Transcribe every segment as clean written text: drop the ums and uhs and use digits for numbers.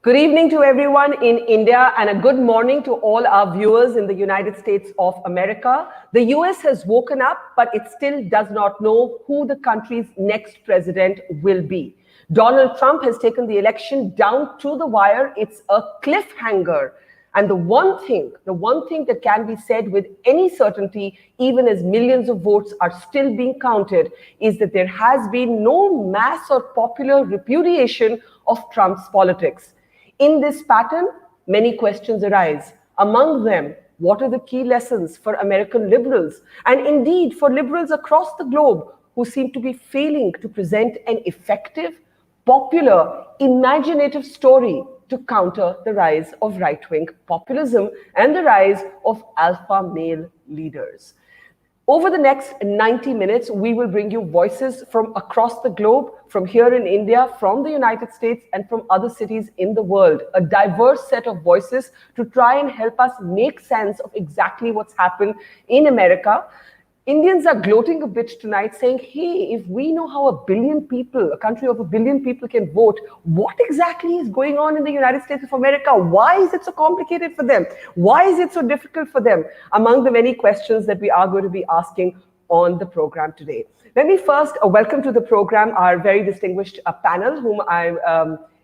Good evening to everyone in India and a good morning to all our viewers in the United States of America. The US has woken up, but it still does not know who the country's next president will be. Donald Trump has taken the election down to the wire. It's a cliffhanger. And the one thing that can be said with any certainty, even as millions of votes are still being counted, is that there has been no mass or popular repudiation of Trump's politics. In this pattern, many questions arise. Among them, what are the key lessons for American liberals, and indeed for liberals across the globe who seem to be failing to present an effective, popular, imaginative story to counter the rise of right-wing populism and the rise of alpha male leaders? Over the next 90 minutes, we will bring you voices from across the globe, from here in India, from the United States, and from other cities in the world. A diverse set of voices to try and help us make sense of exactly what's happened in America. Indians are gloating a bit tonight, saying, hey, if we know how a billion people, a country of a billion people can vote, what exactly is going on in the United States of America? Why is it so complicated for them? Why is it so difficult for them? Among the many questions that we are going to be asking on the program today. Let me first welcome to the program our very distinguished panel, whom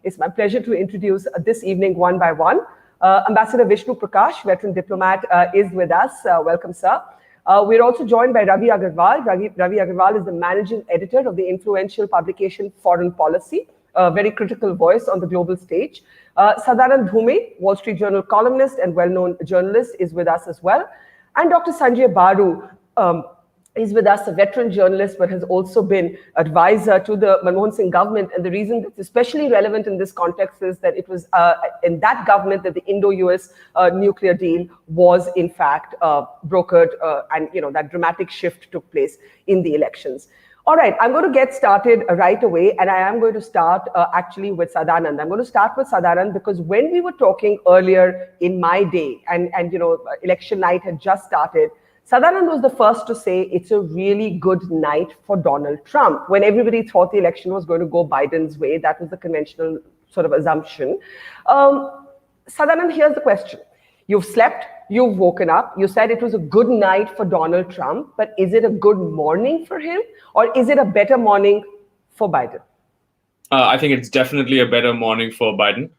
it's my pleasure to introduce this evening one by one. Ambassador Vishnu Prakash, veteran diplomat, is with us. Welcome, sir. We're also joined by Ravi Agarwal. Ravi Agarwal is the managing editor of the influential publication Foreign Policy, a very critical voice on the global stage. Sadanand Dhume, Wall Street Journal columnist and well-known journalist, is with us as well. And Dr. Sanjay Baru is with us, a veteran journalist, but has also been advisor to the Manmohan Singh government. And the reason that's especially relevant in this context is that it was in that government that the Indo-US nuclear deal was in fact brokered, and that dramatic shift took place in the elections. All right, I'm going to get started right away, and I am going to start actually with Sadanand. I'm going to start with Sadanand because when we were talking earlier in my day, and election night had just started, Sadanand was the first to say it's a really good night for Donald Trump. When everybody thought the election was going to go Biden's way, that was the conventional sort of assumption. Sadanand, here's the question. You've slept, you've woken up, you said it was a good night for Donald Trump, but is it a good morning for him, or is it a better morning for Biden? I think it's definitely a better morning for Biden.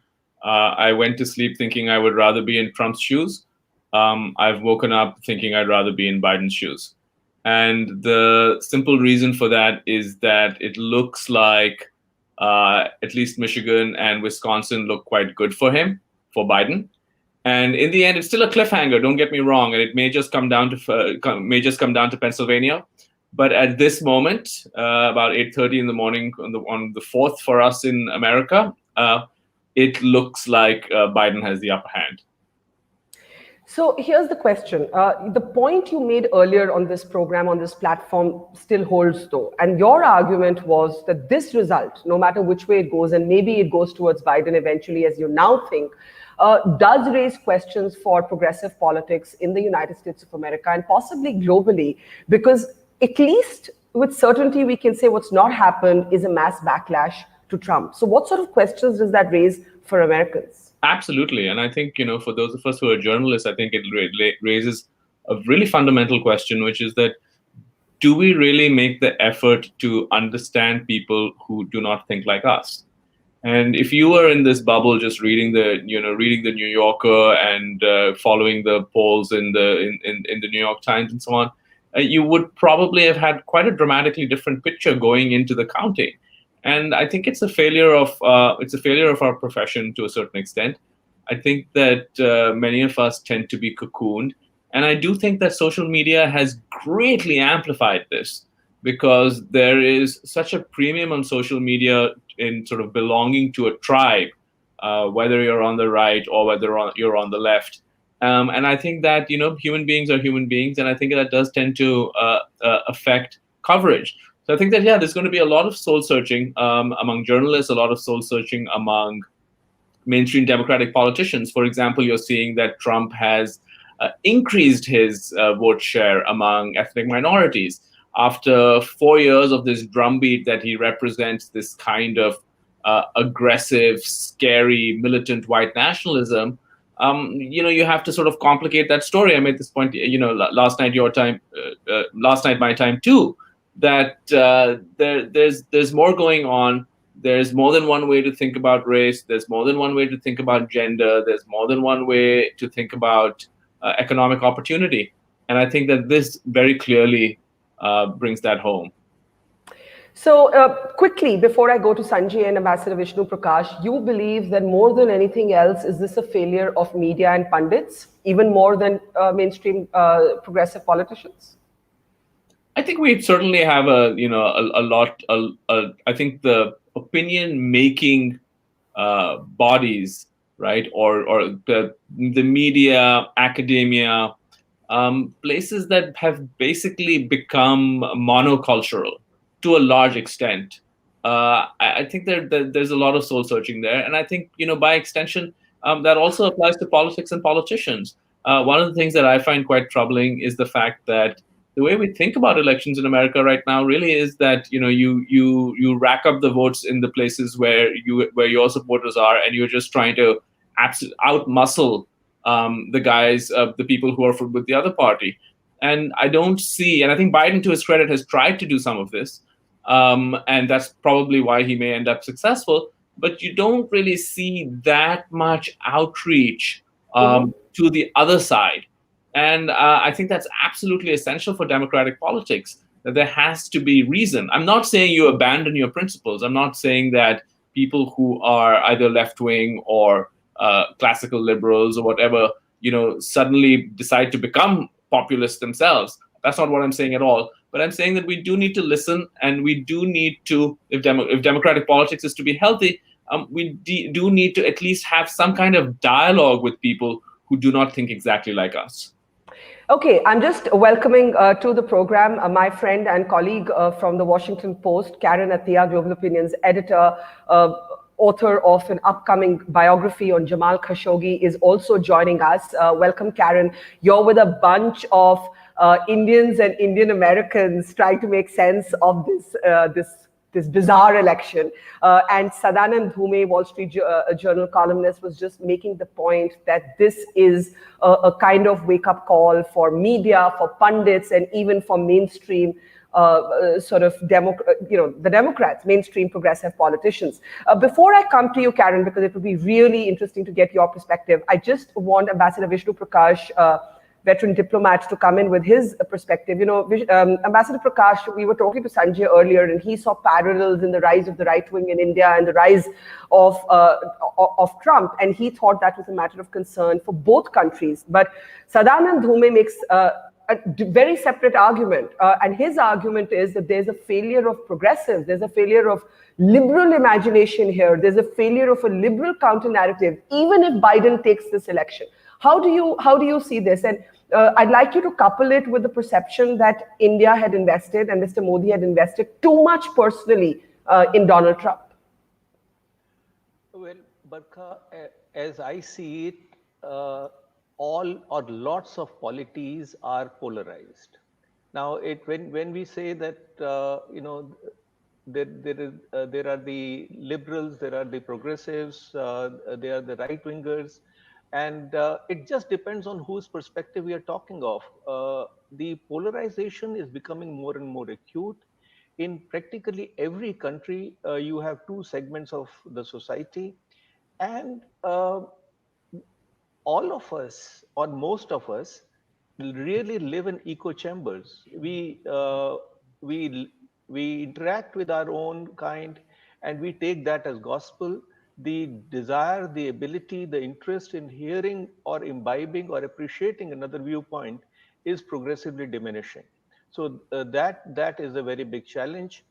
I went to sleep thinking I would rather be in Trump's shoes. I've woken up thinking I'd rather be in Biden's shoes. And the simple reason for that is that it looks like at least Michigan and Wisconsin look quite good for him, for Biden. And in the end, it's still a cliffhanger, don't get me wrong, and it may just come down to Pennsylvania. But at this moment, about 8:30 in the morning on the 4th for us in America, it looks like Biden has the upper hand. So here's the question. The point you made earlier on this program, on this platform, still holds though. And your argument was that this result, no matter which way it goes, and maybe it goes towards Biden eventually, as you now think, does raise questions for progressive politics in the United States of America and possibly globally, because at least with certainty we can say what's not happened is a mass backlash to Trump. So what sort of questions does that raise for Americans? Absolutely. And I think, for those of us who are journalists, I think it raises a really fundamental question, which is that do we really make the effort to understand people who do not think like us? And if you were in this bubble just reading the New Yorker and following the polls in the New York Times and so on, you would probably have had quite a dramatically different picture going into the counting. And I think it's a failure of our profession to a certain extent. I think that many of us tend to be cocooned, and I do think that social media has greatly amplified this because there is such a premium on social media in sort of belonging to a tribe, whether you're on the right or whether you're on the left. And I think that human beings are human beings, and I think that does tend to affect coverage. So I think that, there's going to be a lot of soul-searching among journalists, a lot of soul-searching among mainstream Democratic politicians. For example, you're seeing that Trump has increased his vote share among ethnic minorities. After 4 years of this drumbeat that he represents this kind of aggressive, scary, militant white nationalism, you have to sort of complicate that story. I made this point, last night your time, last night my time too, that there's more going on. There's more than one way to think about race. There's more than one way to think about gender. There's more than one way to think about economic opportunity. And I think that this very clearly brings that home. So quickly, before I go to Sanjay and Ambassador Vishnu Prakash, you believe that more than anything else, is this a failure of media and pundits, even more than mainstream progressive politicians? I think we certainly have a lot. I think the opinion making bodies, right, or the media, academia, places that have basically become monocultural to a large extent. I think there's a lot of soul searching there, and I think by extension that also applies to politics and politicians. One of the things that I find quite troubling is the fact that the way we think about elections in America right now really is that you rack up the votes in the places where your supporters are, and you're just trying to out muscle the guys, the people who are with the other party. And I don't see, and I think Biden, to his credit, has tried to do some of this, and that's probably why he may end up successful. But you don't really see that much outreach to the other side. And I think that's absolutely essential for democratic politics, that there has to be reason. I'm not saying you abandon your principles. I'm not saying that people who are either left wing or classical liberals or whatever, suddenly decide to become populists themselves. That's not what I'm saying at all. But I'm saying that we do need to listen, and we do need to, if democratic politics is to be healthy, we do need to at least have some kind of dialogue with people who do not think exactly like us. Okay, I'm just welcoming to the program my friend and colleague from the Washington Post, Karen Attiya, Global Opinions editor, author of an upcoming biography on Jamal Khashoggi, is also joining us. Welcome, Karen. You're with a bunch of Indians and Indian Americans trying to make sense of this bizarre election. And Sadanand Dhume, Wall Street Journal columnist, was just making the point that this is a kind of wake-up call for media, for pundits, and even for mainstream the Democrats, mainstream progressive politicians. Before I come to you, Karen, because it would be really interesting to get your perspective, I just want Ambassador Vishnu Prakash, veteran diplomat, to come in with his perspective. Ambassador Prakash, we were talking to Sanjay earlier, and he saw parallels in the rise of the right wing in India and the rise of Trump, and he thought that was a matter of concern for both countries. But Sadanand Dhume makes a very separate argument, and his argument is that there's a failure of progressives, there's a failure of liberal imagination here, there's a failure of a liberal counter narrative, even if Biden takes this election. How do you see this? And I'd like you to couple it with the perception that India had invested and Mr. Modi had invested too much personally in Donald Trump. Well, Barkha, as I see it, all or lots of polities are polarized. Now, when we say that there are the liberals, there are the progressives, there are the right wingers, and it just depends on whose perspective we are talking of. The polarization is becoming more and more acute. In practically every country, you have two segments of the society, and all of us, or most of us, really live in echo chambers. We interact with our own kind, and we take that as gospel. The desire, the ability, the interest in hearing or imbibing or appreciating another viewpoint is progressively diminishing. So that is a very big challenge.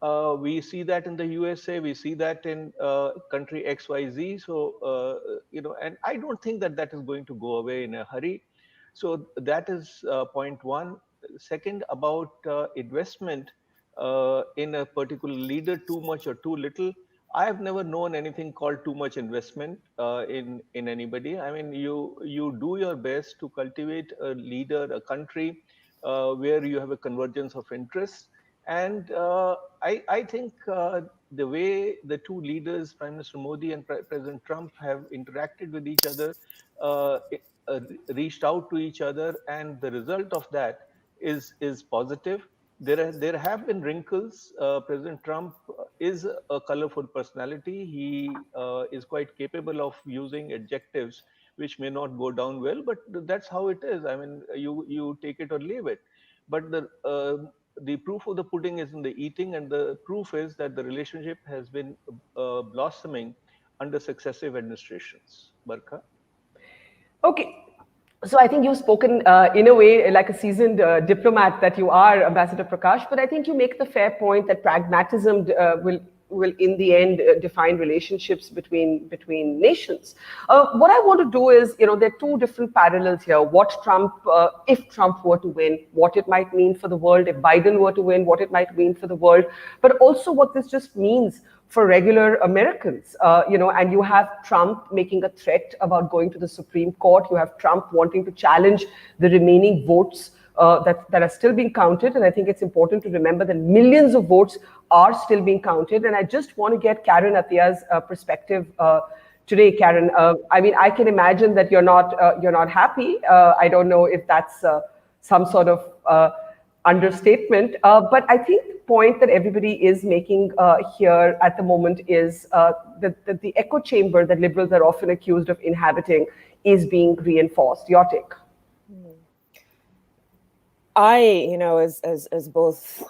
We see that in the USA, we see that in country XYZ. So, and I don't think that that is going to go away in a hurry. So that is point one. Second, about investment in a particular leader, too much or too little. I have never known anything called too much investment in anybody. I mean, you do your best to cultivate a leader, a country where you have a convergence of interests, And I think the way the two leaders, Prime Minister Modi and President Trump, have interacted with each other, uh, uh, reached out to each other, and the result of that is positive. There have been wrinkles. President Trump is a colorful personality. He is quite capable of using adjectives which may not go down well, but that's how it is. I mean, you take it or leave it. But the proof of the pudding is in the eating, and the proof is that the relationship has been blossoming under successive administrations. Barkha? Okay. So I think you've spoken in a way like a seasoned diplomat that you are, Ambassador Prakash. But I think you make the fair point that pragmatism will in the end define relationships between nations. What I want to do is, there are two different parallels here. What Trump, if Trump were to win, what it might mean for the world. If Biden were to win, what it might mean for the world. But also what this just means for regular Americans, and you have Trump making a threat about going to the Supreme Court. You have Trump wanting to challenge the remaining votes that are still being counted. And I think it's important to remember that millions of votes are still being counted. And I just want to get Karen Attia's perspective today, Karen. I mean, I can imagine that you're not happy. I don't know if that's some sort of understatement. But I think the point that everybody is making here at the moment is that the echo chamber that liberals are often accused of inhabiting is being reinforced. Your take? As both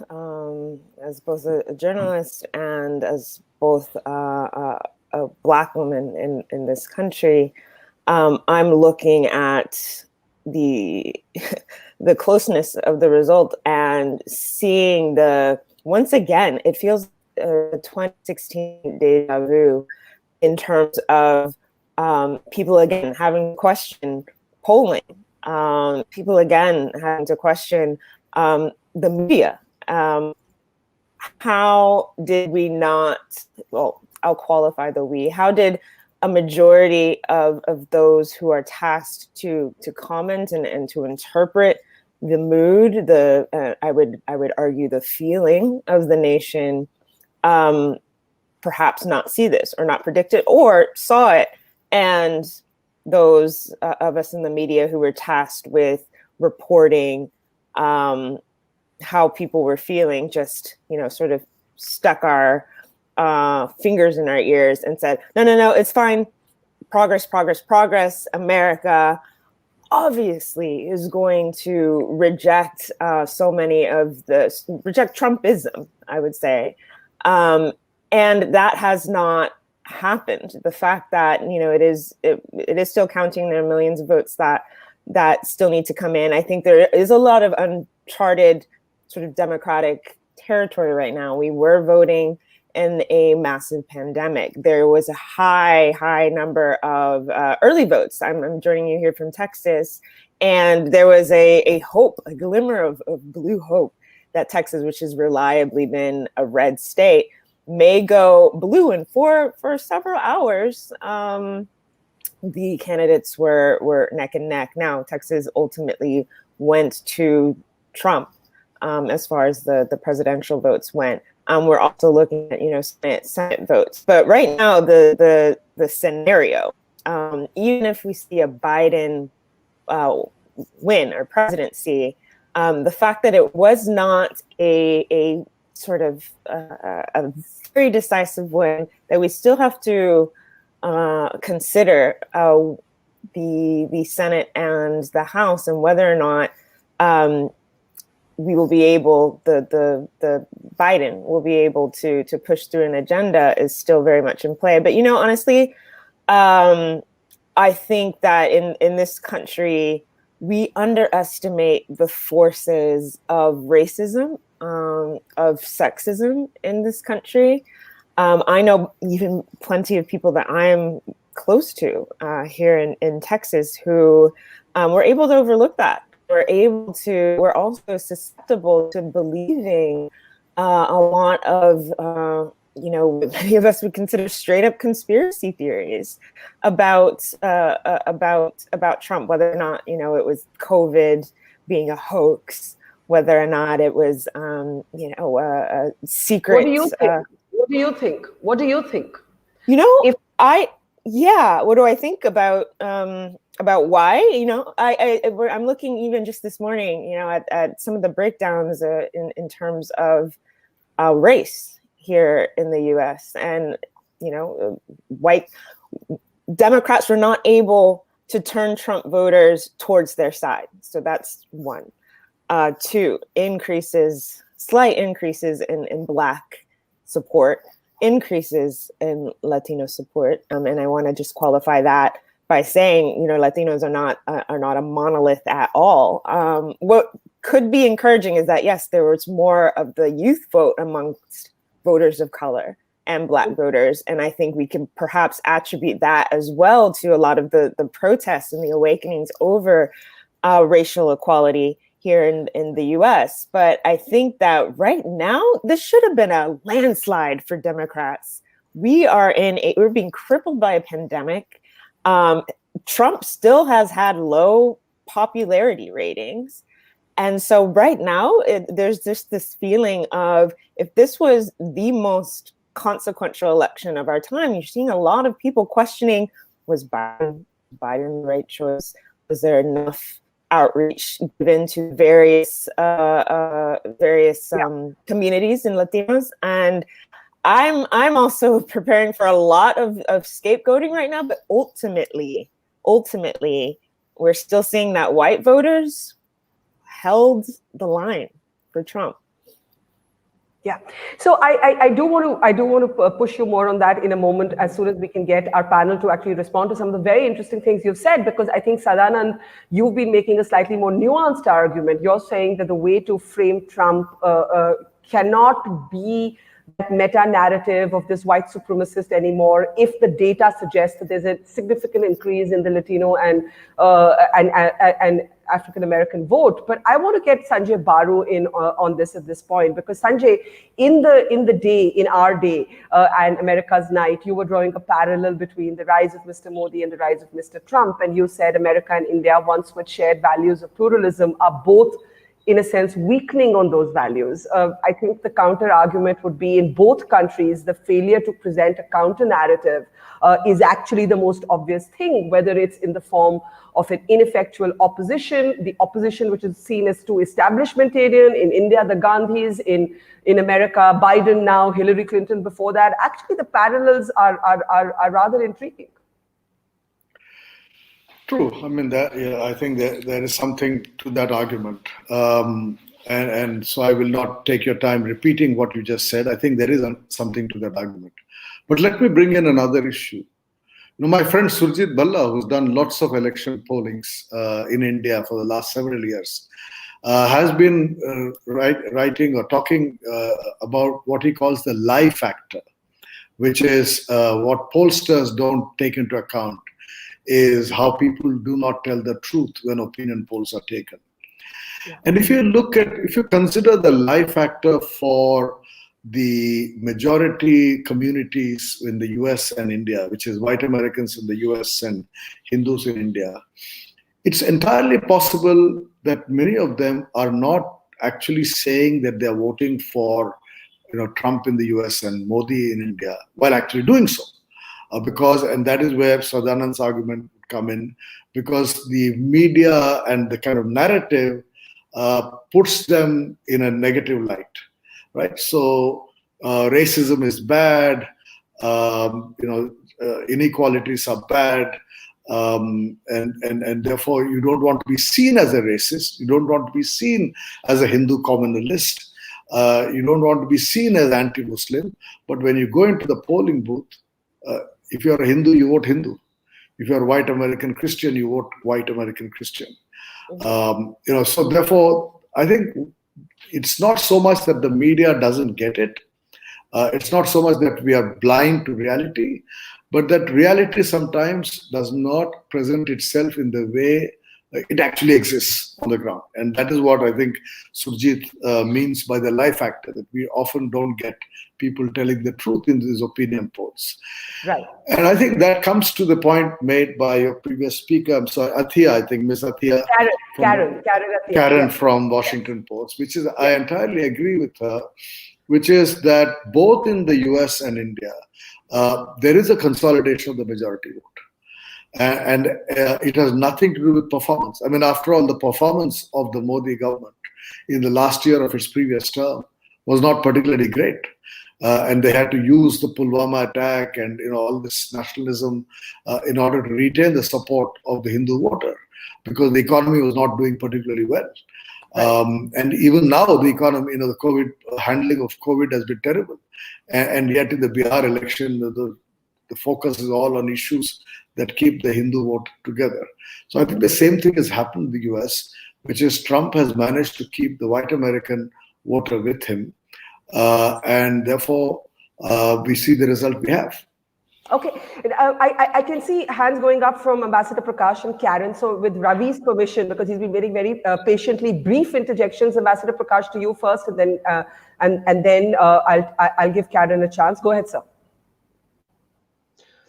a journalist and as both a Black woman in this country, I'm looking at the closeness of the result and seeing once again, it feels 2016 deja vu in terms of people again having to question polling, people again having to question the media. How did we not, well, I'll qualify the we, how did a majority of those who are tasked to comment and to interpret the mood, I would argue the feeling of the nation, perhaps not see this or not predict it, or saw it, and those of us in the media who were tasked with reporting how people were feeling just sort of stuck our fingers in our ears and said, no, it's fine. Progress. America obviously is going to reject reject Trumpism, I would say. And that has not happened. The fact that, it is still counting. There are millions of votes that still need to come in. I think there is a lot of uncharted sort of democratic territory right now. We were voting in a massive pandemic. There was a high number of early votes. I'm joining you here from Texas, and there was a hope, a glimmer of blue hope that Texas, which has reliably been a red state, may go blue. And for several hours, the candidates were neck and neck. Now, Texas ultimately went to Trump as far as the presidential votes went. We're also looking at Senate votes. But right now, the scenario, even if we see a Biden win or presidency, the fact that it was not a sort of a very decisive win, that we still have to consider the Senate and the House, and whether or not we will be able, the Biden will be able to push through an agenda is still very much in play. But honestly, I think that in this country, we underestimate the forces of racism, of sexism in this country. I know even plenty of people that I am close to here in Texas who were able to overlook that. We're also susceptible to believing a lot of, many of us would consider straight up conspiracy theories about Trump, whether or not, it was COVID being a hoax, whether or not it was, a secret. What do you think? What do you think? What do you think? What do I think about why? I'm looking even just this morning, at some of the breakdowns in terms of race here in the U.S. and white Democrats were not able to turn Trump voters towards their side. So that's one. Two, slight increases in Black support, increases in Latino support. And I want to just qualify that by saying, Latinos are not a monolith at all. What could be encouraging is that, yes, there was more of the youth vote amongst voters of color and Black voters. And I think we can perhaps attribute that as well to a lot of the protests and the awakenings over racial equality here in the US. But I think that right now, this should have been a landslide for Democrats. We're being crippled by a pandemic. Trump still has had low popularity ratings. And so right now, there's just this feeling of, if this was the most consequential election of our time, you're seeing a lot of people questioning, was Biden the right choice? Was there enough outreach given to various communities and Latinos? And I'm also preparing for a lot of scapegoating right now, but ultimately, we're still seeing that white voters held the line for Trump. Yeah. So I do want to push you more on that in a moment, as soon as we can get our panel to actually respond to some of the very interesting things you've said, because I think, Sadanand, you've been making a slightly more nuanced argument. You're saying that the way to frame Trump cannot be that meta-narrative of this white supremacist anymore if the data suggests that there's a significant increase in the Latino and African-American vote. But I want to get Sanjay Baru in on this at this point, because Sanjay, in our day, and America's Night, you were drawing a parallel between the rise of Mr. Modi and the rise of Mr. Trump. And you said America and India, once with shared values of pluralism, are both, in a sense, weakening on those values. I think the counter argument would be, in both countries, the failure to present a counter narrative is actually the most obvious thing, whether it's in the form of an ineffectual opposition, the opposition which is seen as too establishmentarian. In India, the Gandhis; in America, Biden now, Hillary Clinton before that. Actually, the parallels are rather intriguing. True. I mean, I think there is something to that argument. And so I will not take your time repeating what you just said. I think there is something to that argument. But let me bring in another issue. My friend Surjit Balla, who's done lots of election pollings in India for the last several years, has been writing or talking about what he calls the lie factor, which is what pollsters don't take into account, is how people do not tell the truth when opinion polls are taken. Yeah. And if you consider the lie factor for the majority communities in the US and India, which is white Americans in the US and Hindus in India, it's entirely possible that many of them are not actually saying that they're voting for Trump in the US and Modi in India, while actually doing so. And that is where Sadanand's argument would come in, because the media and the kind of narrative puts them in a negative light, right? So racism is bad, inequalities are bad, and therefore you don't want to be seen as a racist, you don't want to be seen as a Hindu communalist, you don't want to be seen as anti-Muslim. But when you go into the polling booth, if you're a Hindu, you vote Hindu. If you're a white American Christian, you vote white American Christian. So therefore, I think it's not so much that the media doesn't get it. It's not so much that we are blind to reality, but that reality sometimes does not present itself in the way it actually exists on the ground. And that is what I think Surjit means by the lie factor, that we often don't get people telling the truth in these opinion polls. Right. And I think that comes to the point made by your previous speaker, I'm sorry, Athiya, I think, Miss Athiya. Karen at the end, Karen yes. from Washington Post, which is, I entirely agree with her, which is that both in the US and India, there is a consolidation of the majority vote. And it has nothing to do with performance. I mean, after all, the performance of the Modi government in the last year of its previous term was not particularly great. And they had to use the Pulwama attack and all this nationalism in order to retain the support of the Hindu voter, because the economy was not doing particularly well. Right. And even now, the economy, the COVID handling of COVID has been terrible. And yet in the Bihar election, the focus is all on issues that keep the Hindu vote together. So I think the same thing has happened in the US, which is Trump has managed to keep the white American voter with him. And therefore, we see the result we have. Okay, I can see hands going up from Ambassador Prakash and Karen. So with Ravi's permission, because he's been very, very patiently, brief interjections. Ambassador Prakash, to you first, and then I'll give Karen a chance. Go ahead, sir.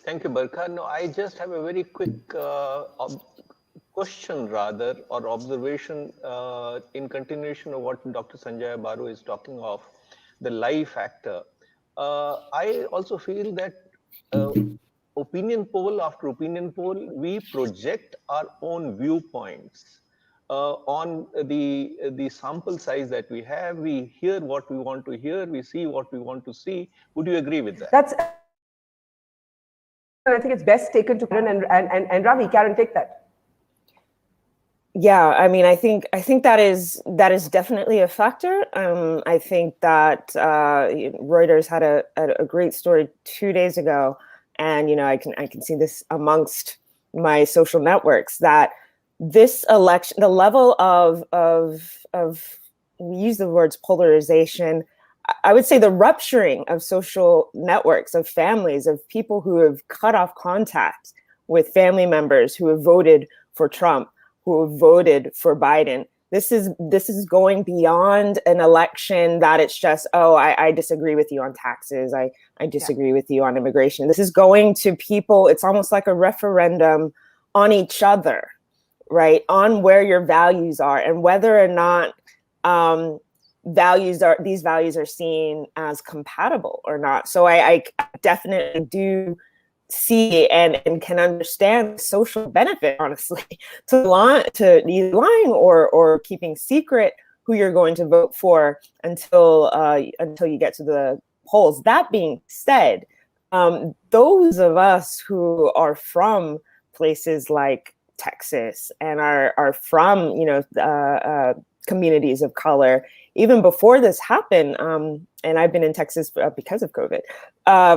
Thank you, Barkha. No, I just have a very quick question, rather, or observation in continuation of what Dr. Sanjay Baru is talking of, the lie factor. I also feel that opinion poll after opinion poll, we project our own viewpoints on the sample size that we have. We hear what we want to hear. We see what we want to see. Would you agree with that? I think it's best taken to Karen and Ravi. Karen, take that. Yeah, I mean, I think that is definitely a factor. I think that Reuters had a great story 2 days ago, and I can see this amongst my social networks, that this election, the level of we use the words polarization. I would say the rupturing of social networks, of families, of people who have cut off contact with family members who have voted for Trump, who have voted for Biden. This is going beyond an election that it's just, I disagree with you on taxes. I disagree with you on immigration. This is going to people. It's almost like a referendum on each other, right? On where your values are and whether or not these values are seen as compatible or not. So I definitely do see and can understand the social benefit, honestly, to either lying or keeping secret who you're going to vote for until you get to the polls. That being said, those of us who are from places like Texas and are from communities of color, even before this happened, and I've been in Texas because of COVID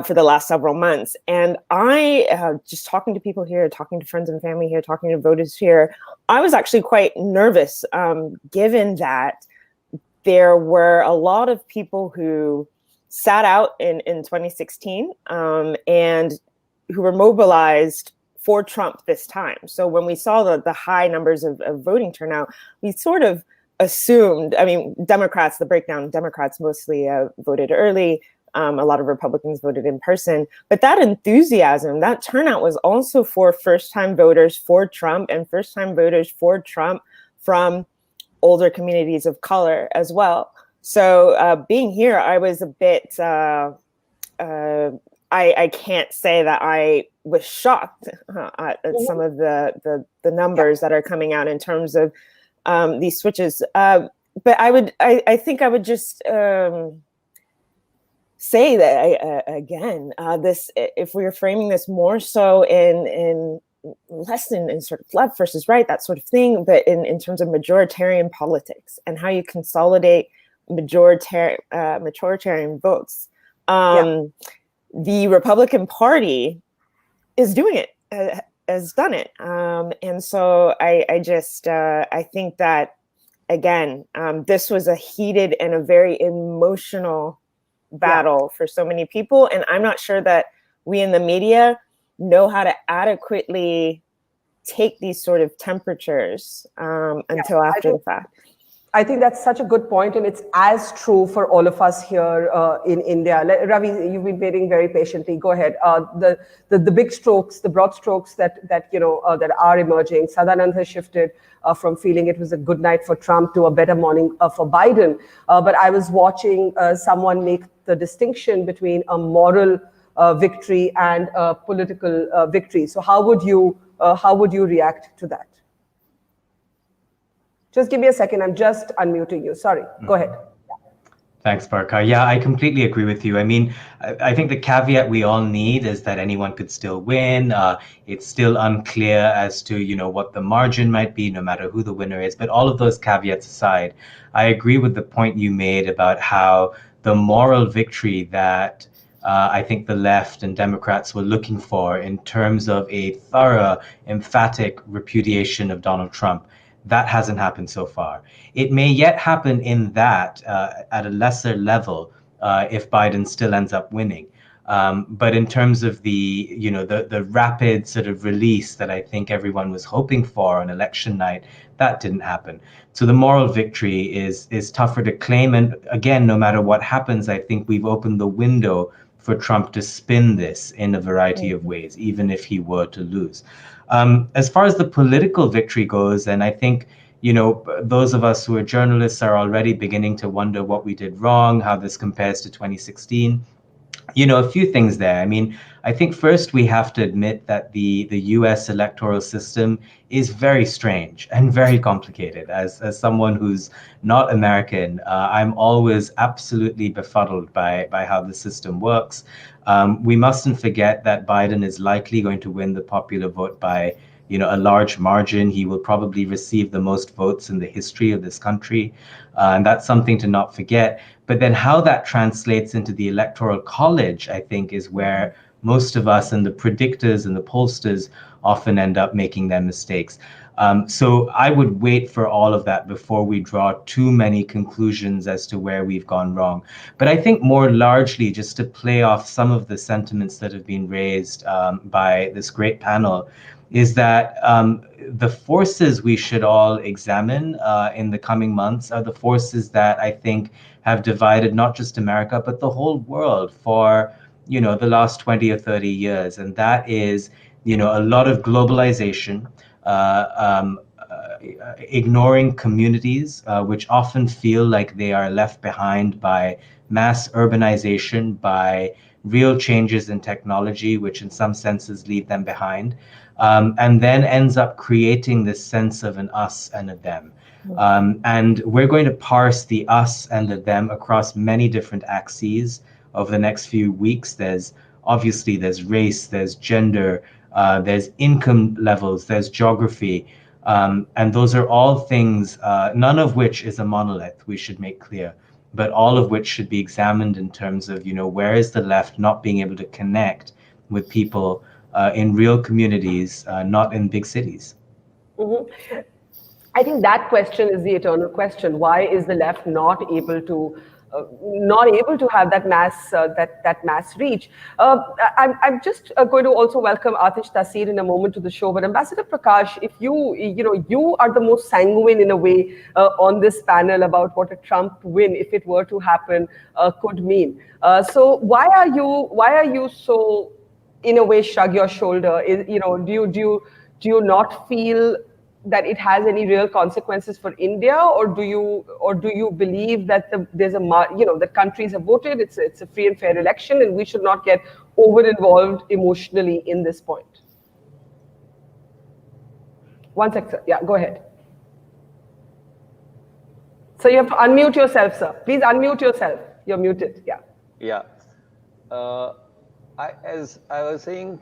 for the last several months. And I, just talking to people here, talking to friends and family here, talking to voters here, I was actually quite nervous, given that there were a lot of people who sat out in 2016 and who were mobilized for Trump this time. So when we saw the high numbers of voting turnout, we sort of assumed, Democrats, the breakdown, Democrats mostly voted early. A lot of Republicans voted in person. But that enthusiasm, that turnout was also for first-time voters for Trump and first-time voters for Trump from older communities of color as well. So being here, I was a bit, I can't say that I was shocked at some of the numbers that are coming out in terms of these switches, but I think I would just say that again, this, if we are framing this more so in less in sort of left versus right, that sort of thing, but in terms of majoritarian politics and how you consolidate majoritarian votes, the Republican Party is doing it. Has done it. And so I think that, again, this was a heated and a very emotional battle for so many people. And I'm not sure that we in the media know how to adequately take these sort of temperatures until after the fact. I think that's such a good point, and it's as true for all of us here in India. Ravi, you've been waiting very patiently. Go ahead. The big strokes, the broad strokes that that are emerging. Sadanand has shifted from feeling it was a good night for Trump to a better morning for Biden. But I was watching someone make the distinction between a moral victory and a political victory. So how would you react to that? Just give me a second. I'm just unmuting you. Sorry. Go ahead. Thanks, Barkha. Yeah, I completely agree with you. I mean, I think the caveat we all need is that anyone could still win. It's still unclear as to, what the margin might be, no matter who the winner is. But all of those caveats aside, I agree with the point you made about how the moral victory that I think the left and Democrats were looking for in terms of a thorough, emphatic repudiation of Donald Trump, that hasn't happened so far. It may yet happen in that at a lesser level if Biden still ends up winning. But in terms of the rapid sort of release that I think everyone was hoping for on election night, that didn't happen. So the moral victory is tougher to claim. And again, no matter what happens, I think we've opened the window for Trump to spin this in a variety of ways, even if he were to lose. As far as the political victory goes, and I think, those of us who are journalists are already beginning to wonder what we did wrong, how this compares to 2016. A few things there. I mean, I think first we have to admit that the US electoral system is very strange and very complicated. As someone who's not American, I'm always absolutely befuddled by how the system works. We mustn't forget that Biden is likely going to win the popular vote by a large margin. He will probably receive the most votes in the history of this country. And that's something to not forget. But then how that translates into the electoral college, I think, is where most of us and the predictors and the pollsters often end up making their mistakes. So I would wait for all of that before we draw too many conclusions as to where we've gone wrong. But I think more largely, just to play off some of the sentiments that have been raised by this great panel, is that the forces we should all examine in the coming months are the forces that I think have divided not just America, but the whole world for, the last 20 or 30 years. And that is, a lot of globalization, ignoring communities, which often feel like they are left behind by mass urbanization, by real changes in technology, which in some senses leave them behind, and then ends up creating this sense of an us and a them. And we're going to parse the us and the them across many different axes over the next few weeks. There's race, there's gender, there's income levels, there's geography. And those are all things, none of which is a monolith, we should make clear, but all of which should be examined in terms of, where is the left not being able to connect with people in real communities, not in big cities. Mm-hmm. I think that question is the eternal question. Why is the left not able to have that mass reach? I'm just going to also welcome Atish Taseer in a moment to the show. But Ambassador Prakash, if you are the most sanguine in a way on this panel about what a Trump win, if it were to happen, could mean. So why are you so, in a way, shrug your shoulder? Do you not feel that it has any real consequences for India, or do you believe that the countries have voted, it's a free and fair election, and we should not get over involved emotionally in this point? One sec, sir. Yeah, go ahead. So you have to unmute yourself, sir. Please unmute yourself. You're muted. Yeah. Yeah. As I was saying,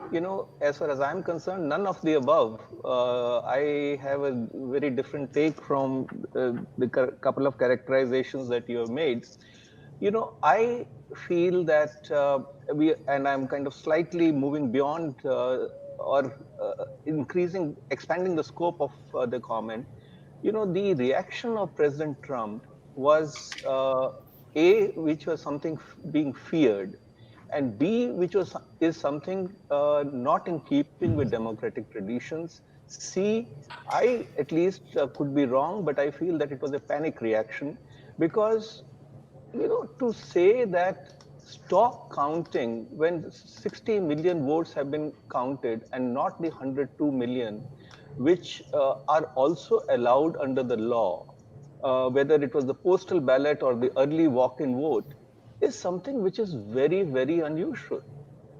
as far as I'm concerned, none of the above. I have a very different take from the couple of characterizations that you have made. I feel that and I'm kind of slightly moving beyond or expanding the scope of the comment. The reaction of President Trump was which was something being feared, and B, which is something not in keeping with democratic traditions. I at least could be wrong, but I feel that it was a panic reaction because, to say that stop counting when 60 million votes have been counted and not the 102 million, which are also allowed under the law, whether it was the postal ballot or the early walk-in vote, is something which is very, very unusual.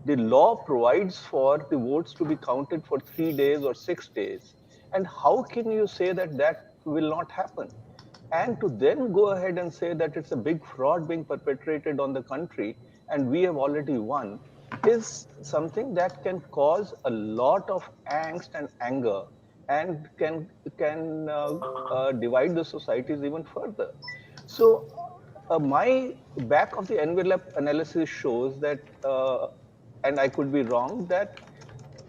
The law provides for the votes to be counted for 3 days or 6 days. And how can you say that that will not happen? And to then go ahead and say that it's a big fraud being perpetrated on the country and we have already won is something that can cause a lot of angst and anger and can divide the societies even further. So my back of the envelope analysis shows that, and I could be wrong, that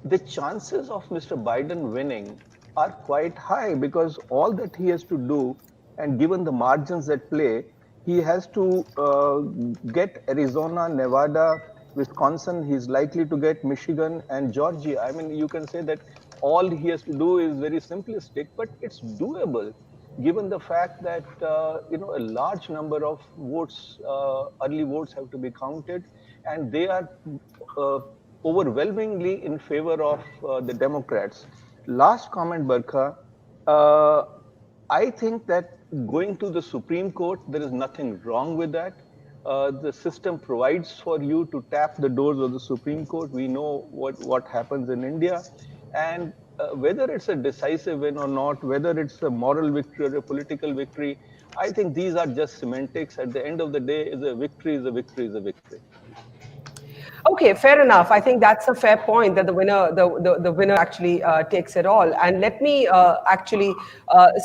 the chances of Mr. Biden winning are quite high because all that he has to do, and given the margins at play, he has to get Arizona, Nevada, Wisconsin. He's likely to get Michigan and Georgia. I mean, you can say that all he has to do is very simplistic, but it's doable given the fact that a large number of votes, early votes, have to be counted, and they are uh, overwhelmingly in favor of the Democrats. Last comment, Barkha. Uh, I think that going to the Supreme Court, there is nothing wrong with that. The system provides for you to tap the doors of the Supreme Court. We know what happens in India. And whether it's a decisive win or not, whether it's a moral victory or a political victory, I think these are just semantics. At the end of the day, is a victory is a victory is a victory. Okay, fair enough. I think that's a fair point that the winner actually takes it all. And let me actually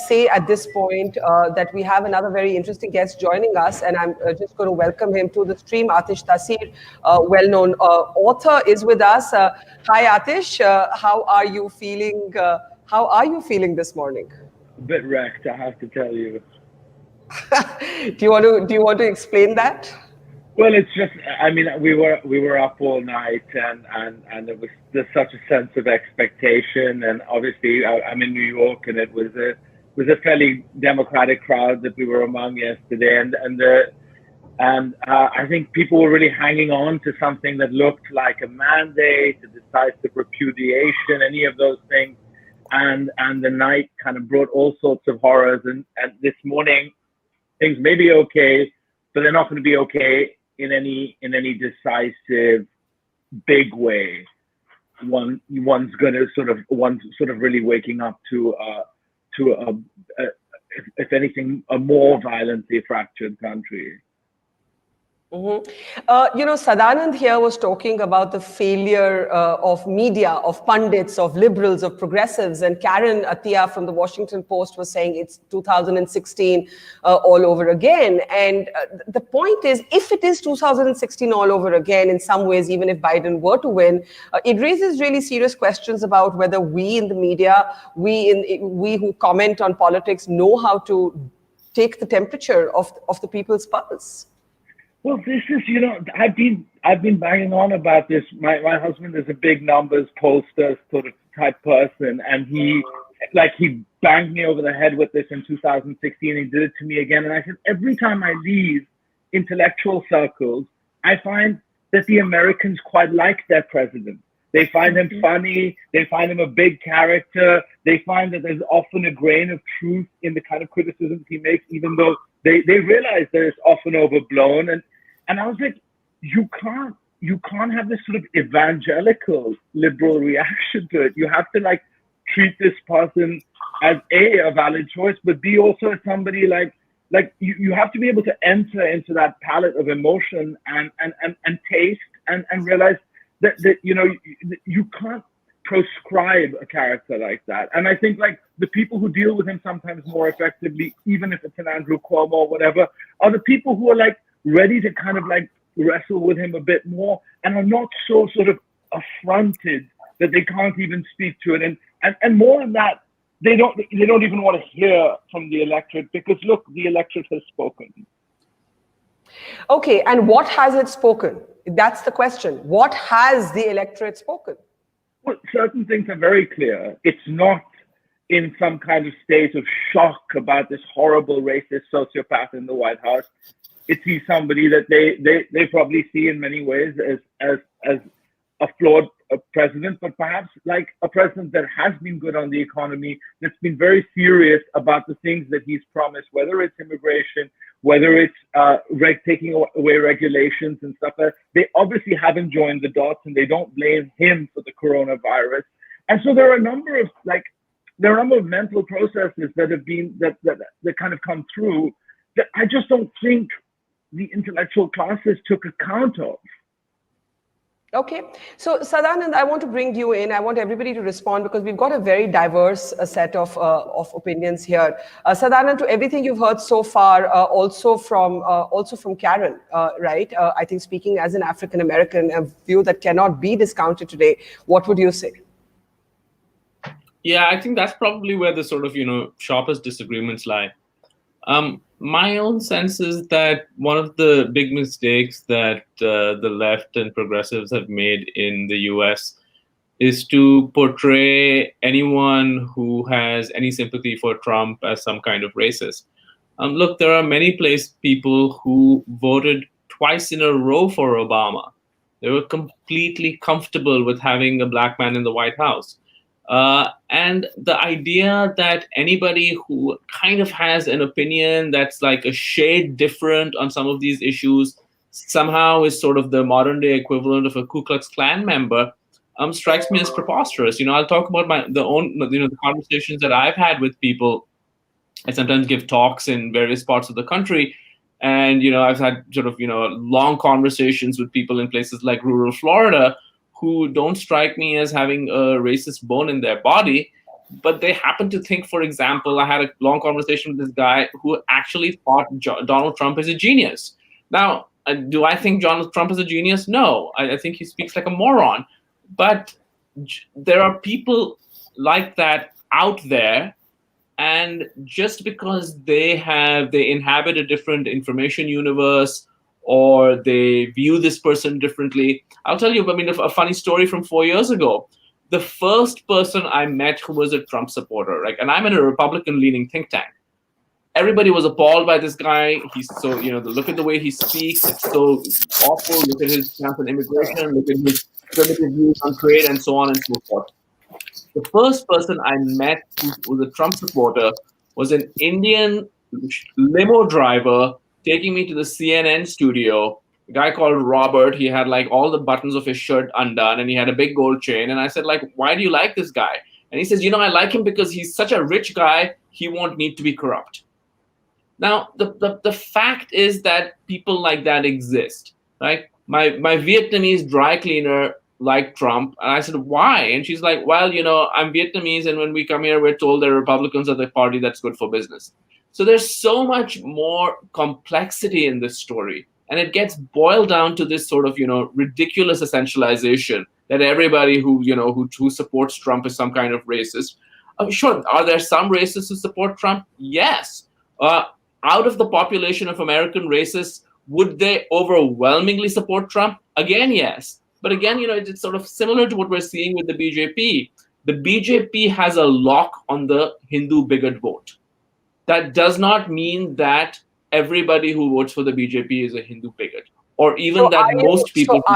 say at this point that we have another very interesting guest joining us, and I'm just going to welcome him to the stream. Atish Taseer, well-known author, is with us. Hi, Atish. How are you feeling? How are you feeling this morning? A bit wrecked, I have to tell you. Do you want to explain that? Well, it's just, I mean, we were up all night, and there was just such a sense of expectation, and obviously I'm in New York, and it was a fairly democratic crowd that we were among yesterday, and I think people were really hanging on to something that looked like a mandate, a decisive repudiation, any of those things, and the night kind of brought all sorts of horrors, and this morning things may be okay, but they're not going to be okay in any decisive big way. One's sort of really waking up to if anything, a more violently fractured country. Mm-hmm. Sadanand here was talking about the failure of media, of pundits, of liberals, of progressives, and Karen Attiya from the Washington Post was saying it's 2016 all over again. And the point is, if it is 2016 all over again, in some ways, even if Biden were to win, it raises really serious questions about whether we in the media, we who comment on politics, know how to take the temperature of the people's pulse. Well, this is, I've been banging on about this. My husband is a big numbers pollster sort of type person, and he banged me over the head with this in 2016. He did it to me again, and I said every time I leave intellectual circles, I find that the Americans quite like their president. They find him funny. They find him a big character. They find that there's often a grain of truth in the kind of criticisms he makes, even though they realize that it's often overblown. And I was like, you can't have this sort of evangelical liberal reaction to it. You have to treat this person as a valid choice, but B, also as somebody like you have to be able to enter into that palette of emotion and taste and realize that you can't proscribe a character like that. And I think the people who deal with him sometimes more effectively, even if it's an Andrew Cuomo or whatever, are the people who are ready to kind of wrestle with him a bit more and are not so sort of affronted that they can't even speak to it. And more than that, they don't even want to hear from the electorate because look, the electorate has spoken. Okay, and what has it spoken? That's the question. What has the electorate spoken? Well, certain things are very clear. It's not in some kind of state of shock about this horrible racist sociopath in the White House. It's somebody that they probably see in many ways as a flawed president, but perhaps like a president that has been good on the economy, that's been very serious about the things that he's promised, whether it's immigration, whether it's taking away regulations and stuff. They obviously haven't joined the dots, and they don't blame him for the coronavirus. And so there are a number of mental processes that have been that kind of come through that I just don't think the intellectual classes took account of. Okay, so Sadanand, I want to bring you in. I want everybody to respond because we've got a very diverse set of opinions here. Sadanand, to everything you've heard so far, also from Karen, right? I think speaking as an African American, a view that cannot be discounted today. What would you say? Yeah, I think that's probably where the sort of sharpest disagreements lie. My own sense is that one of the big mistakes that the left and progressives have made in the US is to portray anyone who has any sympathy for Trump as some kind of racist. Look, there are many people who voted twice in a row for Obama. They were completely comfortable with having a black man in the White House. And the idea that anybody who kind of has an opinion that's like a shade different on some of these issues somehow is sort of the modern day equivalent of a Ku Klux Klan member strikes me as preposterous. I'll talk about the conversations that I've had with people. I sometimes give talks in various parts of the country, and I've had sort of long conversations with people in places like rural Florida who don't strike me as having a racist bone in their body, but they happen to think, for example, I had a long conversation with this guy who actually thought Donald Trump is a genius. Now, do I think Donald Trump is a genius? No, I think he speaks like a moron. But there are people like that out there, and just because they inhabit a different information universe, or they view this person differently. I'll tell you, a funny story from 4 years ago. The first person I met who was a Trump supporter, right? And I'm in a Republican-leaning think tank. Everybody was appalled by this guy. He's so, look at the way he speaks. It's so awful. Look at his stance on immigration. Look at his primitive views on trade, and so on and so forth. The first person I met who was a Trump supporter was an Indian limo driver taking me to the CNN studio, a guy called Robert. He had like all the buttons of his shirt undone, and he had a big gold chain. And I said, like, why do you like this guy? And he says, I like him because he's such a rich guy, he won't need to be corrupt. Now, the fact is that people like that exist, right? My Vietnamese dry cleaner liked Trump. And I said, why? And she's like, well, I'm Vietnamese, and when we come here, we're told that Republicans are the party that's good for business. So there's so much more complexity in this story, and it gets boiled down to this sort of, ridiculous essentialization that everybody who supports Trump is some kind of racist. Sure, are there some racists who support Trump? Yes. Out of the population of American racists, would they overwhelmingly support Trump? Again, yes. But again, it's sort of similar to what we're seeing with the BJP. The BJP has a lock on the Hindu bigot vote. That does not mean that everybody who votes for the BJP is a Hindu bigot, or even most people. So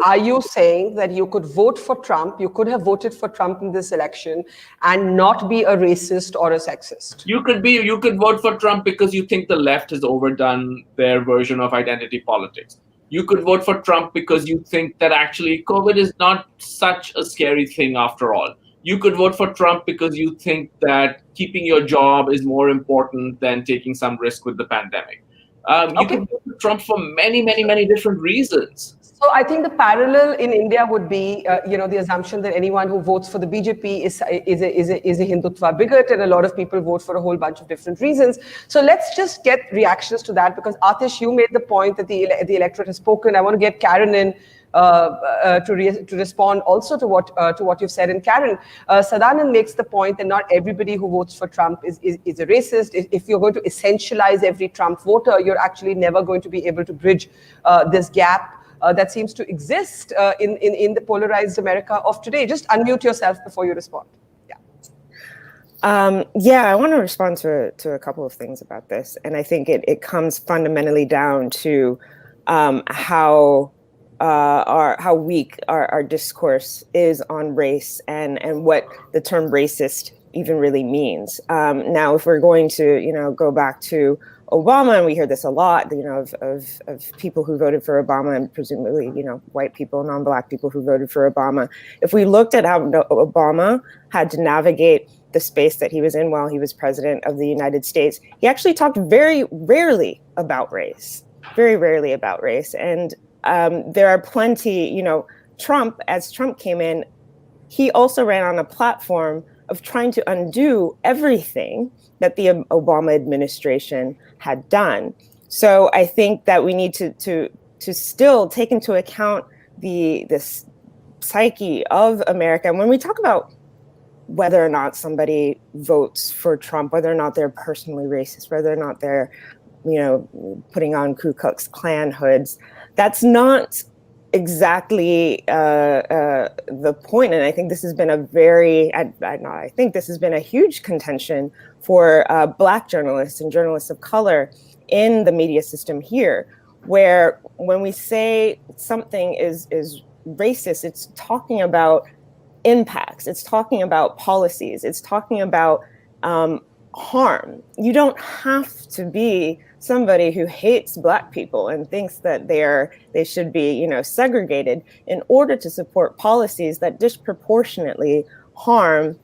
are you saying that you could vote for Trump? You could have voted for Trump in this election and not be a racist or a sexist? You could vote for Trump because you think the left has overdone their version of identity politics. You could vote for Trump because you think that actually COVID is not such a scary thing after all. You could vote for Trump because you think that keeping your job is more important than taking some risk with the pandemic. You could vote for Trump for many, many, many different reasons. So I think the parallel in India would be, the assumption that anyone who votes for the BJP is a Hindutva bigot, and a lot of people vote for a whole bunch of different reasons. So let's just get reactions to that, because Atish, you made the point that the electorate has spoken. I want to get Karen in to respond also to what you've said. And Karen, Sadanand makes the point that not everybody who votes for Trump is a racist. If you're going to essentialize every Trump voter, you're actually never going to be able to bridge this gap that seems to exist in the polarized America of today. Just unmute yourself before you respond. Yeah, I want to respond to a couple of things about this. And I think it comes fundamentally down to how weak our discourse is on race and what the term racist even really means. Now, if we're going to, go back to Obama, and we hear this a lot, of people who voted for Obama and presumably, white people, non-Black people who voted for Obama. If we looked at how Obama had to navigate the space that he was in while he was president of the United States, he actually talked very rarely about race, very rarely about race. And there are plenty, as Trump came in, he also ran on a platform of trying to undo everything that the Obama administration had done. So I think that we need to still take into account this psyche of America. And when we talk about whether or not somebody votes for Trump, whether or not they're personally racist, whether or not they're, putting on Ku Klux Klan hoods, that's not exactly the point. And I think this has been this has been a huge contention for Black journalists and journalists of color in the media system here, where when we say something is racist, it's talking about impacts, it's talking about policies, it's talking about harm. You don't have to be somebody who hates Black people and thinks that they should be, segregated in order to support policies that disproportionately harm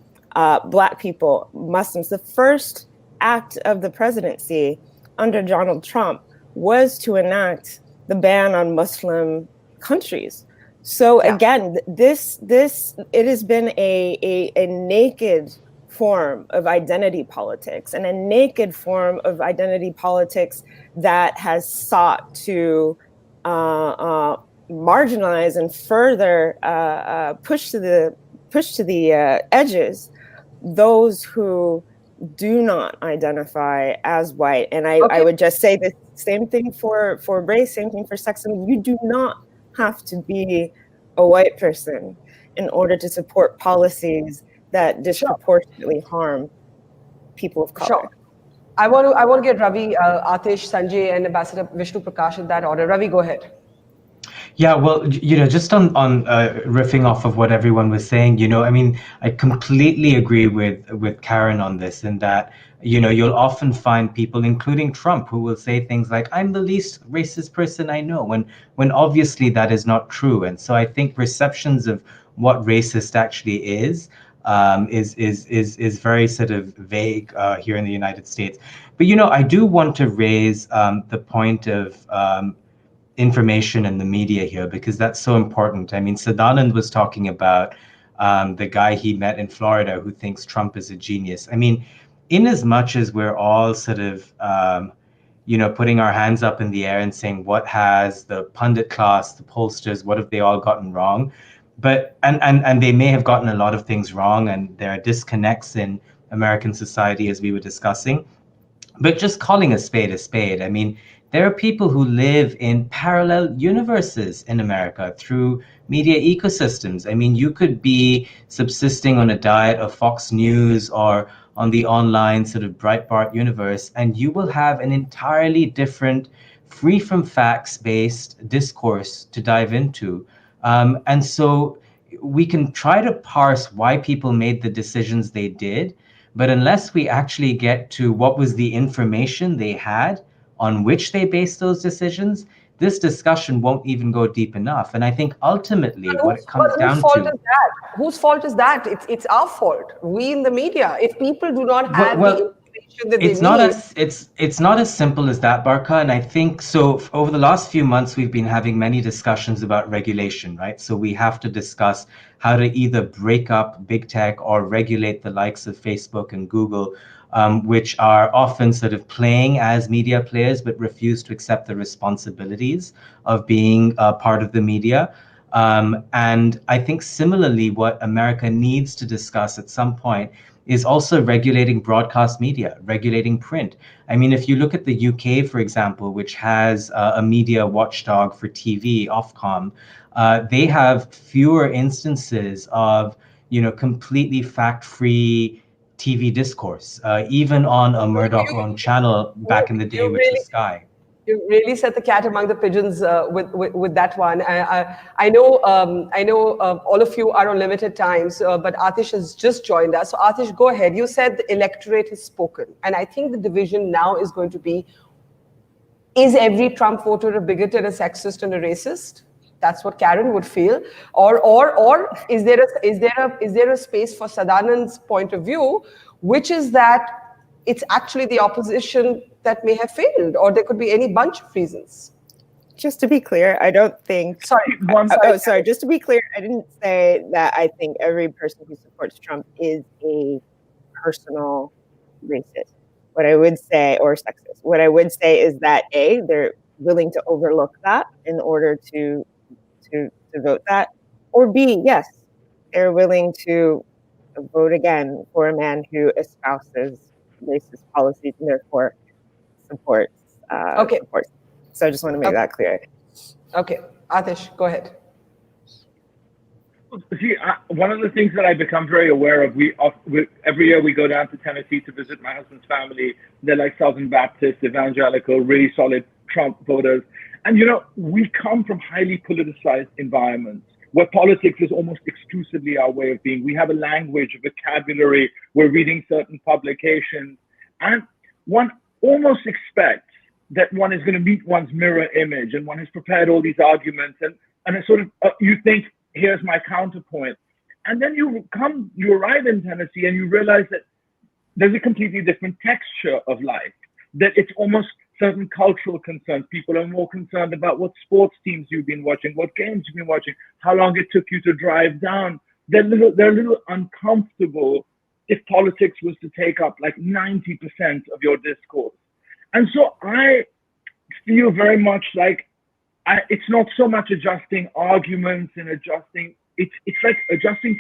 Black people, Muslims. The first act of the presidency under Donald Trump was to enact the ban on Muslim countries. So again, it has been a naked form of identity politics, and a naked form of identity politics that has sought to marginalize and further push to the edges those who do not identify as white. And I would just say the same thing for race, same thing for sexism. You do not have to be a white person in order to support policies that disproportionately harm people of color. Sure. I want to get Ravi, Atish, Sanjay, and Ambassador Vishnu Prakash in that order. Ravi, go ahead. Yeah, well, just on riffing off of what everyone was saying, I completely agree with Karen on this, in that, you'll often find people, including Trump, who will say things like, "I'm the least racist person I know," when obviously that is not true. And so I think perceptions of what racist actually is very sort of vague here in the United States. But I do want to raise the point of information in the media here, because that's so important. I mean, Sadanand was talking about the guy he met in Florida who thinks Trump is a genius. I mean, in as much as we're all sort of putting our hands up in the air and saying, what has the pundit class, the pollsters, what have they all gotten wrong? But and they may have gotten a lot of things wrong, and there are disconnects in American society, as we were discussing. But just calling a spade, I mean, there are people who live in parallel universes in America through media ecosystems. I mean, you could be subsisting on a diet of Fox News or on the online sort of Breitbart universe, and you will have an entirely different, free from facts-based discourse to dive into. And so we can try to parse why people made the decisions they did, but unless we actually get to what was the information they had on which they based those decisions, this discussion won't even go deep enough. And I think ultimately what it comes down to... Whose fault is that? It's our fault. We in the media. If people do not have the information that they need... It's not as simple as that, Barkha. And I think so over the last few months, we've been having many discussions about regulation, right? So we have to discuss how to either break up big tech or regulate the likes of Facebook and Google, which are often sort of playing as media players, but refuse to accept the responsibilities of being part of the media. And I think similarly, what America needs to discuss at some point is also regulating broadcast media, regulating print. I mean, if you look at the UK, for example, which has a media watchdog for TV, Ofcom, they have fewer instances of, completely fact-free TV discourse, even on a Murdoch-owned channel back in the day, which was Sky. You really set the cat among the pigeons with that one. I know all of you are on limited times, but Atish has just joined us. So Atish, go ahead. You said the electorate has spoken, and I think the division now is going to be: is every Trump voter a bigot and a sexist and a racist? That's what Karen would feel. Or is there a space for Sadanand's point of view, which is that it's actually the opposition that may have failed, or there could be any bunch of reasons. Just to be clear, I don't think. Sorry. Just to be clear, I didn't say that I think every person who supports Trump is a personal racist. What I would say, or sexist. What I would say is that A, they're willing to overlook that in order to vote that, or B, yes, they're willing to vote again for a man who espouses racist policies and therefore supports. Supports. So I just want to make that clear. Okay, Atish, go ahead. See, one of the things that I become very aware of, every year we go down to Tennessee to visit my husband's family. They're like Southern Baptist, evangelical, really solid Trump voters. And, we come from highly politicized environments where politics is almost exclusively our way of being. We have a language, a vocabulary, we're reading certain publications. And one almost expects that one is going to meet one's mirror image, and one has prepared all these arguments. And it's sort of, you think, here's my counterpoint. And then you arrive in Tennessee and you realize that there's a completely different texture of life, that it's almost certain cultural concerns. People are more concerned about what sports teams you've been watching, what games you've been watching, how long it took you to drive down. They're a little uncomfortable if politics was to take up like 90% of your discourse. And so I feel very much like it's not so much adjusting arguments and adjusting, it's like adjusting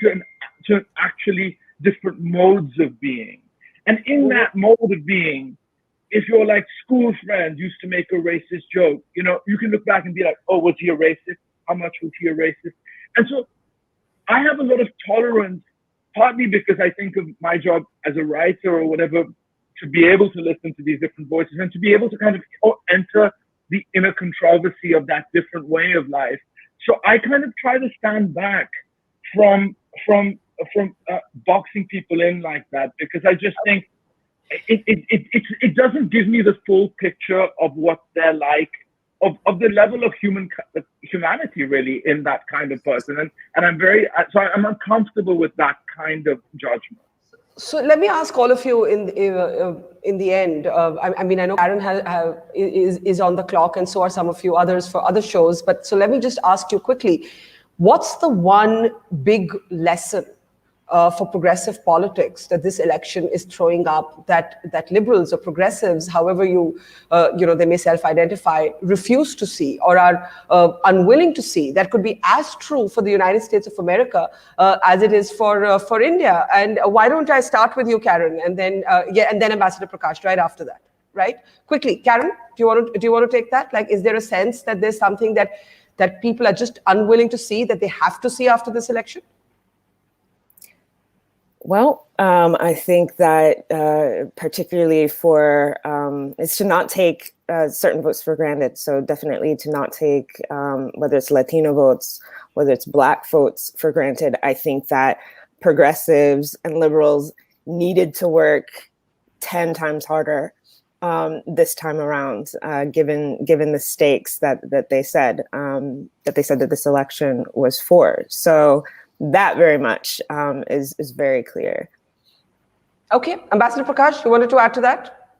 to actually different modes of being. And in that mode of being, if your like school friend used to make a racist joke, you can look back and be like, oh, was he a racist? How much was he a racist? And so I have a lot of tolerance, partly because I think of my job as a writer or whatever, to be able to listen to these different voices and to be able to kind of enter the inner controversy of that different way of life. So I kind of try to stand back from boxing people in like that, because I just think it doesn't give me the full picture of what they're like, of the level of humanity really in that kind of person. And I'm uncomfortable with that kind of judgment. So let me ask all of you in the end. I mean, I know Karen is on the clock, and so are some of you others for other shows. But so let me just ask you quickly: what's the one big lesson for progressive politics that this election is throwing up that liberals or progressives, however they may self-identify, refuse to see or are unwilling to see, that could be as true for the United States of America as it is for India? And why don't I start with you, Karen, and then Ambassador Prakash right after that, right? Quickly, Karen, do you want to take that? Like, is there a sense that there's something that people are just unwilling to see, that they have to see after this election? Well, I think that particularly for is to not take certain votes for granted. So definitely to not take whether it's Latino votes, whether it's Black votes for granted. I think that progressives and liberals needed to work 10 times harder this time around, given the stakes that they said that this election was for. So that very much is very clear. Okay, Ambassador Prakash, you wanted to add to that?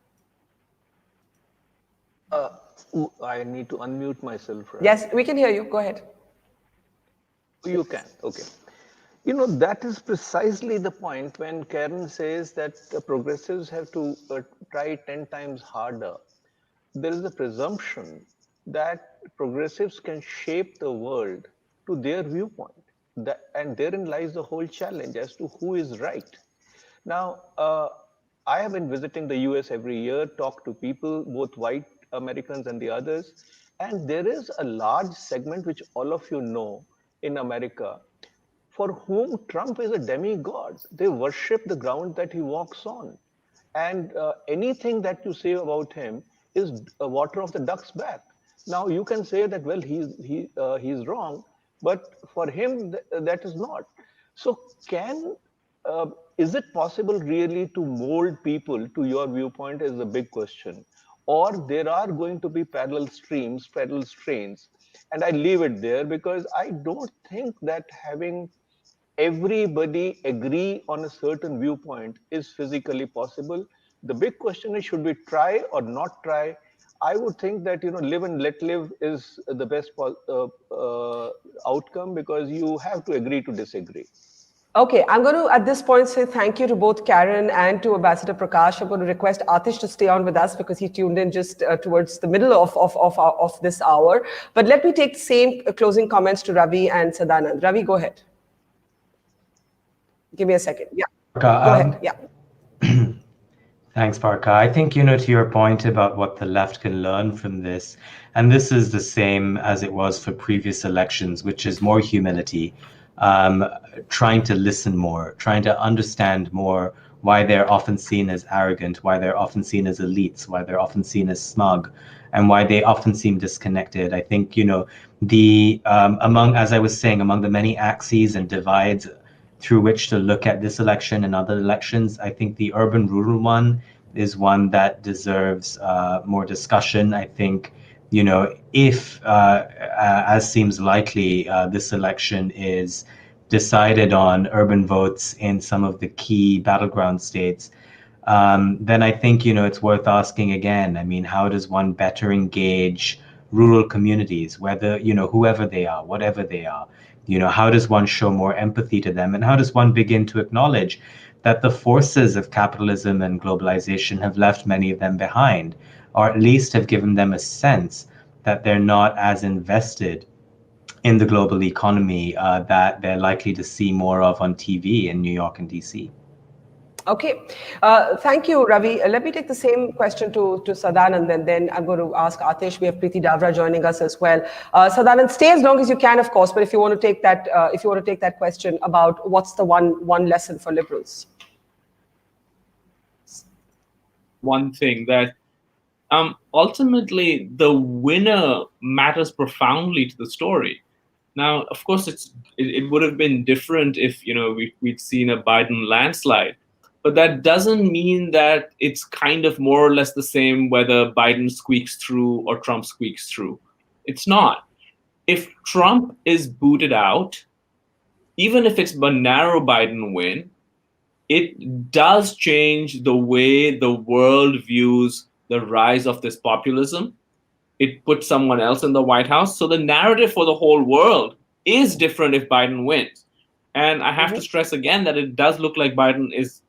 I need to unmute myself, right? Yes, we can hear you. Go ahead. You can. Okay. That is precisely the point when Karen says that the progressives have to try 10 times harder. There is a presumption that progressives can shape the world to their viewpoint. And therein lies the whole challenge as to who is right. Now, I have been visiting the US every year, talk to people, both white Americans and the others, and there is a large segment which all of you know in America for whom Trump is a demigod. They worship the ground that he walks on. And anything that you say about him is water off the duck's back. Now, you can say that, well, he's wrong, but for him, that is not. So, is it possible really to mold people to your viewpoint is the big question. Or there are going to be parallel streams, parallel strains. And I leave it there because I don't think that having everybody agree on a certain viewpoint is physically possible. The big question is, should we try or not try? I would think that, live and let live is the best outcome, because you have to agree to disagree. Okay, I'm going to, at this point, say thank you to both Karen and to Ambassador Prakash. I'm going to request Atish to stay on with us because he tuned in just towards the middle of this hour. But let me take the same closing comments to Ravi and Sadanand. Ravi, go ahead. Give me a second. Yeah. Go ahead. Yeah. Thanks, Barkha. I think, to your point about what the left can learn from this, and this is the same as it was for previous elections, which is more humility, trying to listen more, trying to understand more why they're often seen as arrogant, why they're often seen as elites, why they're often seen as smug, and why they often seem disconnected. I think, as I was saying, among the many axes and divides through which to look at this election and other elections, I think the urban-rural one is one that deserves more discussion. I think, if, as seems likely, this election is decided on urban votes in some of the key battleground states, then I think, it's worth asking again, how does one better engage rural communities, whether, whoever they are, whatever they are? How does one show more empathy to them? And how does one begin to acknowledge that the forces of capitalism and globalization have left many of them behind, or at least have given them a sense that they're not as invested in the global economy that they're likely to see more of on TV in New York and DC? Okay, thank you, Ravi. Let me take the same question to Sadanand, and then I'm going to ask Atish. We have Preeti Davra joining us as well. Sadanand, stay as long as you can, of course. But if you want to take that, question about what's the one lesson for liberals. One thing that ultimately the winner matters profoundly to the story. Now, of course, it would have been different if we'd seen a Biden landslide. But that doesn't mean that it's kind of more or less the same whether Biden squeaks through or Trump squeaks through. It's not. If Trump is booted out, even if it's a narrow Biden win, it does change the way the world views the rise of this populism. It puts someone else in the White House. So the narrative for the whole world is different if Biden wins. And I have to stress again that it does look like Biden is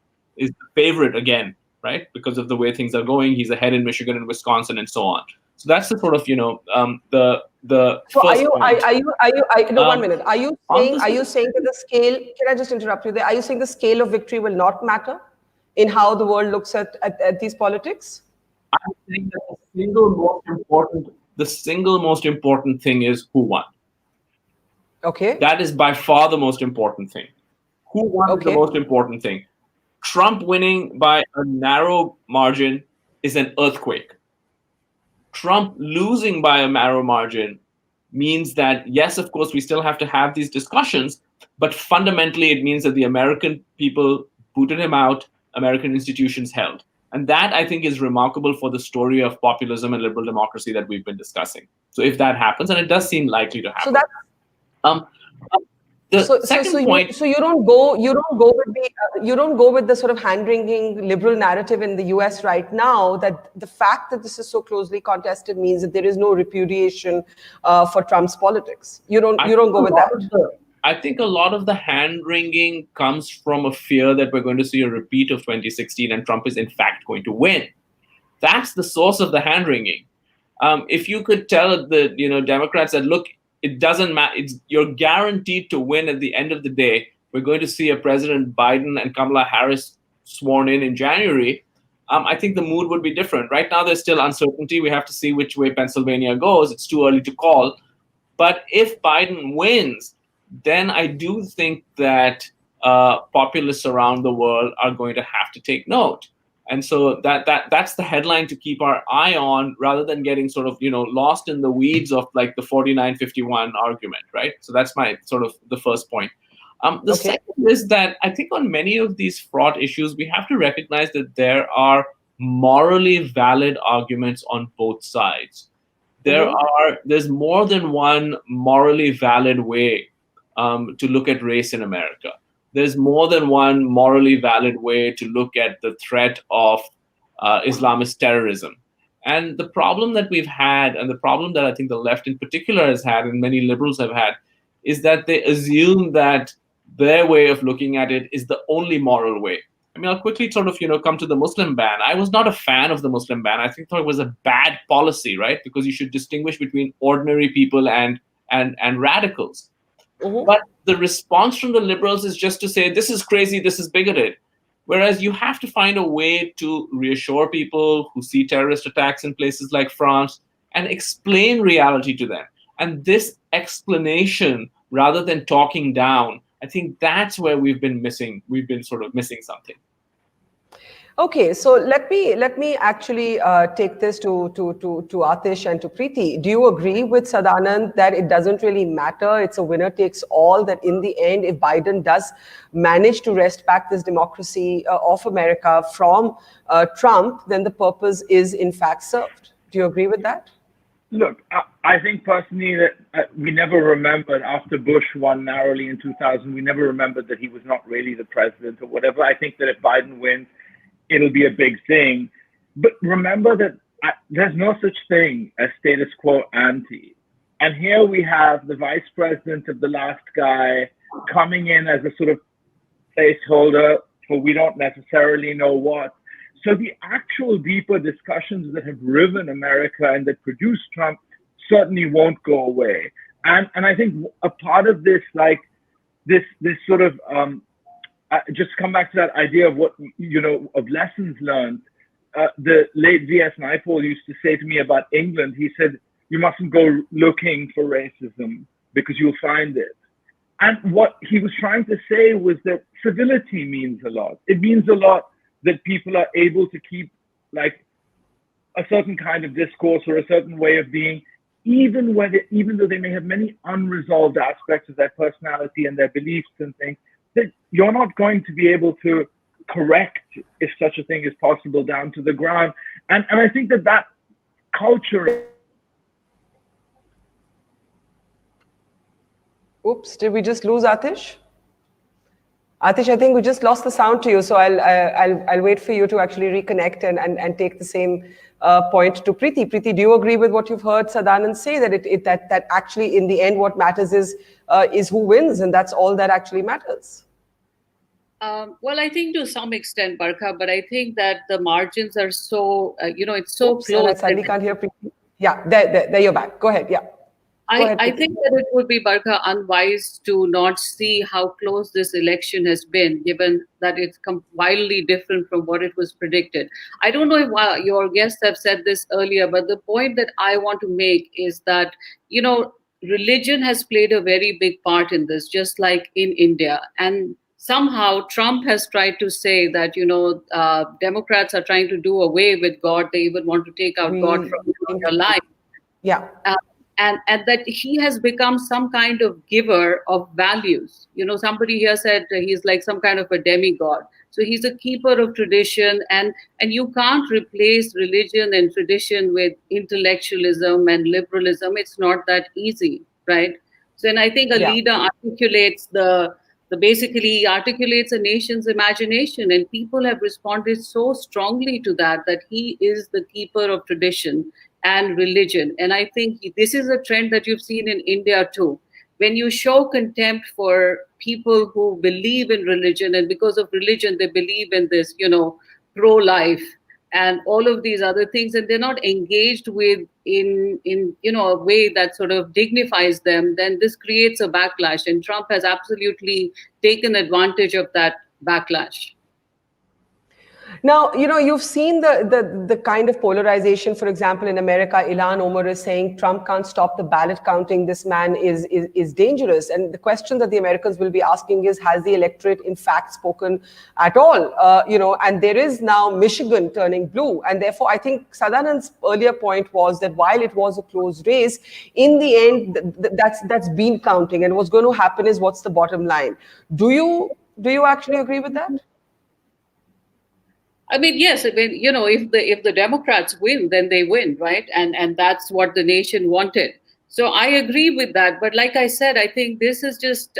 the favorite again, right? Because of the way things are going. He's ahead in Michigan and Wisconsin and so on. So that's the sort of, the so first point. No, 1 minute. Are you saying that the scale, can I just interrupt you there? Are you saying the scale of victory will not matter in how the world looks at these politics? I'm saying that the single most important thing is who won. Okay. That is by far the most important thing. Who won is the most important thing. Trump winning by a narrow margin is an earthquake. Trump losing by a narrow margin means that, yes, of course, we still have to have these discussions, but fundamentally it means that the American people booted him out, American institutions held. And that, I think, is remarkable for the story of populism and liberal democracy that we've been discussing. So if that happens, and it does seem likely to happen. So you don't go with the sort of hand-wringing liberal narrative in the US right now, that the fact that this is so closely contested means that there is no repudiation for Trump's politics. You don't go with that. I think a lot of the hand-wringing comes from a fear that we're going to see a repeat of 2016 and Trump is in fact going to win. That's the source of the hand-wringing. If you could tell the Democrats that, look, it doesn't matter. You're guaranteed to win at the end of the day. We're going to see a President Biden and Kamala Harris sworn in January. I think the mood would be different. Right now, there's still uncertainty. We have to see which way Pennsylvania goes. It's too early to call. But if Biden wins, then I do think that populists around the world are going to have to take note. And so that's the headline to keep our eye on, rather than getting sort of, lost in the weeds of like the 49-51 argument, right? So that's my sort of the first point. The second is that I think on many of these fraught issues, we have to recognize that there are morally valid arguments on both sides. There's more than one morally valid way to look at race in America. There's more than one morally valid way to look at the threat of Islamist terrorism. And the problem that we've had, and the problem that I think the left in particular has had, and many liberals have had, is that they assume that their way of looking at it is the only moral way. I mean, I'll quickly sort of, come to the Muslim ban. I was not a fan of the Muslim ban. I thought it was a bad policy, right? Because you should distinguish between ordinary people and radicals. But the response from the liberals is just to say, this is crazy, this is bigoted. Whereas you have to find a way to reassure people who see terrorist attacks in places like France and explain reality to them. And this explanation, rather than talking down, I think that's where we've been sort of missing something. Okay, so let me actually take this to Atish and to Preeti. Do you agree with Sadanand that it doesn't really matter? It's a winner takes all, that in the end, if Biden does manage to wrest back this democracy of America from Trump, then the purpose is in fact served. Do you agree with that? Look, I think personally that we never remembered, after Bush won narrowly in 2000, we never remembered that he was not really the president or whatever. I think that if Biden wins, it'll be a big thing. But remember that there's no such thing as status quo ante. And here we have the vice president of the last guy coming in as a sort of placeholder for we don't necessarily know what. So the actual deeper discussions that have riven America and that produced Trump certainly won't go away. And I think a part of this, like this sort of, just come back to that idea of what, of lessons learned. The late V.S. Naipaul used to say to me about England, he said, you mustn't go looking for racism because you'll find it. And what he was trying to say was that civility means a lot. It means a lot that people are able to keep like a certain kind of discourse or a certain way of being, even though they may have many unresolved aspects of their personality and their beliefs and things, that you're not going to be able to correct, if such a thing is possible, down to the ground. And I think that culture. Oops, did we just lose Atish? Atish, I think we just lost the sound to you, so I'll wait for you to actually reconnect and take the same point to Preeti. Preeti, do you agree with what you've heard Sadanand say, that actually in the end what matters is who wins, and that's all that actually matters? Well, I think to some extent, Barkha, but I think that the margins are so, it's so close. I suddenly can't hear Preeti. Yeah, there you're back. Go ahead, yeah. I think that it would be, Barkha, unwise to not see how close this election has been, given that it's wildly different from what it was predicted. I don't know if your guests have said this earlier, but the point that I want to make is that, religion has played a very big part in this, just like in India. And somehow Trump has tried to say that, Democrats are trying to do away with God. They even want to take out God from your life. Yeah. And that he has become some kind of giver of values. Somebody here said he's like some kind of a demigod. So he's a keeper of tradition, and you can't replace religion and tradition with intellectualism and liberalism. It's not that easy, right? So, and I think a leader articulates basically articulates a nation's imagination, and people have responded so strongly to that he is the keeper of tradition and religion. And I think this is a trend that you've seen in India too. When you show contempt for people who believe in religion, and because of religion, they believe in this, pro-life and all of these other things, and they're not engaged with in a way that sort of dignifies them, then this creates a backlash, and Trump has absolutely taken advantage of that backlash. Now, you've seen the kind of polarization. For example, in America, Ilhan Omar is saying Trump can't stop the ballot counting. This man is dangerous. And the question that the Americans will be asking is, has the electorate in fact spoken at all? And there is now Michigan turning blue. And therefore, I think Sadanand's earlier point was that while it was a close race, in the end, that's been counting. And what's going to happen is, what's the bottom line? Do you actually agree with that? I mean, yes. I mean, if the Democrats win, then they win, right? And that's what the nation wanted. So I agree with that. But like I said, I think this is just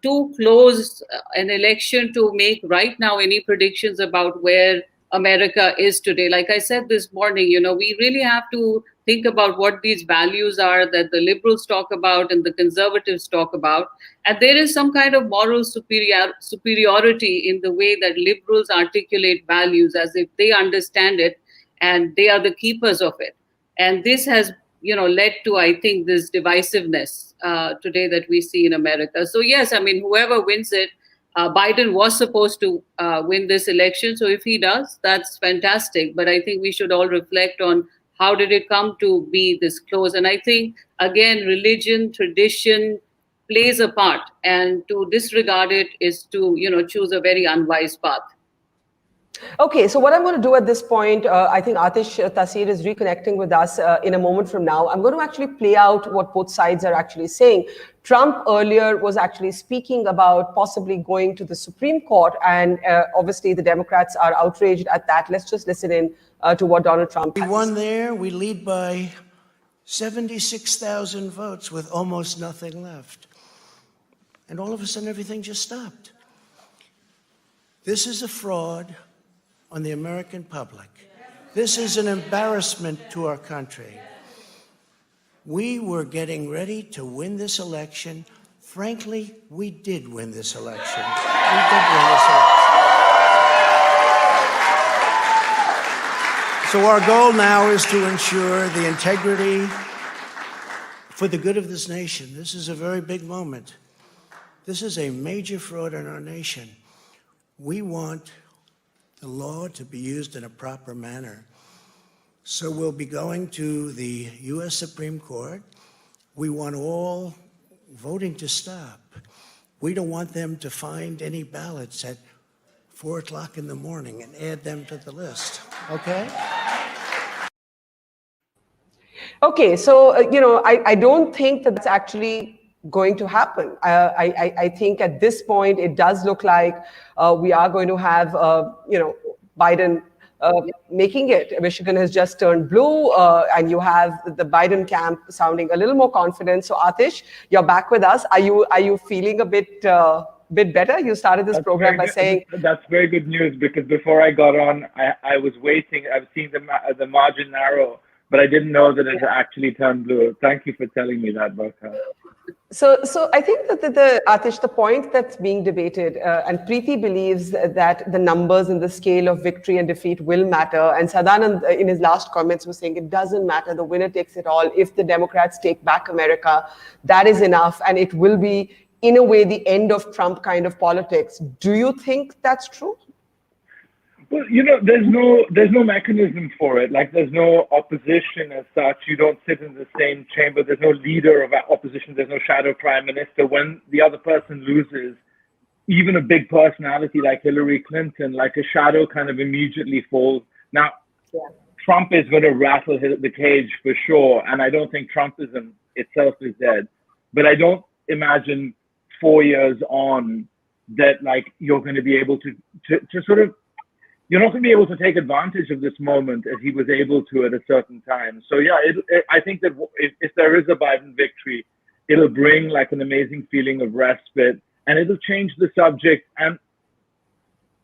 too close an election to make right now any predictions about where America is today. Like I said this morning, we really have to think about what these values are that the liberals talk about and the conservatives talk about. And there is some kind of moral superiority in the way that liberals articulate values as if they understand it and they are the keepers of it. And this has, led to, I think, this divisiveness today that we see in America. So yes, I mean, whoever wins it, Biden was supposed to win this election. So if he does, that's fantastic. But I think we should all reflect on how did it come to be this close. And I think, again, religion, tradition plays a part. And to disregard it is to, choose a very unwise path. Okay, so what I'm going to do at this point, I think Atish Taseer is reconnecting with us in a moment from now. I'm going to actually play out what both sides are actually saying. Trump earlier was actually speaking about possibly going to the Supreme Court, and obviously the Democrats are outraged at that. Let's just listen in to what Donald Trump has. We won there. We lead by 76,000 votes with almost nothing left. And all of a sudden, everything just stopped. This is a fraud on the American public. This is an embarrassment to our country. We were getting ready to win this election. Frankly, we did win this election. We did win this election. So our goal now is to ensure the integrity for the good of this nation. This is a very big moment. This is a major fraud in our nation. We want the law to be used in a proper manner. So we'll be going to the U.S. Supreme Court. We want all voting to stop. We don't want them to find any ballots at 4 o'clock in the morning and add them to the list, okay? Okay, so, I don't think that that's actually going to happen. I think at this point, it does look like we are going to have, Biden making it. Michigan has just turned blue, and you have the Biden camp sounding a little more confident. So Atish, you're back with us. Are you feeling a bit better? You started this program by saying that's very good news, because before I got on, I was waiting. I've seen the margin narrow, but I didn't know that it actually turned blue. Thank you for telling me that, Barkha. So I think that Atish, the point that's being debated, and Preeti believes that the numbers and the scale of victory and defeat will matter. And Sadanand, in his last comments, was saying it doesn't matter. The winner takes it all. If the Democrats take back America, that is enough. And it will be, in a way, the end of Trump kind of politics. Do you think that's true? Well, there's no mechanism for it. Like, there's no opposition as such. You don't sit in the same chamber. There's no leader of opposition. There's no shadow prime minister. When the other person loses, even a big personality like Hillary Clinton, like a shadow kind of immediately falls. Now, Trump is going to rattle the cage for sure. And I don't think Trumpism itself is dead. But I don't imagine 4 years on that, like, you're going to be able to sort of, you're not going to be able to take advantage of this moment as he was able to at a certain time. So yeah, I think that if there is a Biden victory, it'll bring like an amazing feeling of respite, and it'll change the subject, and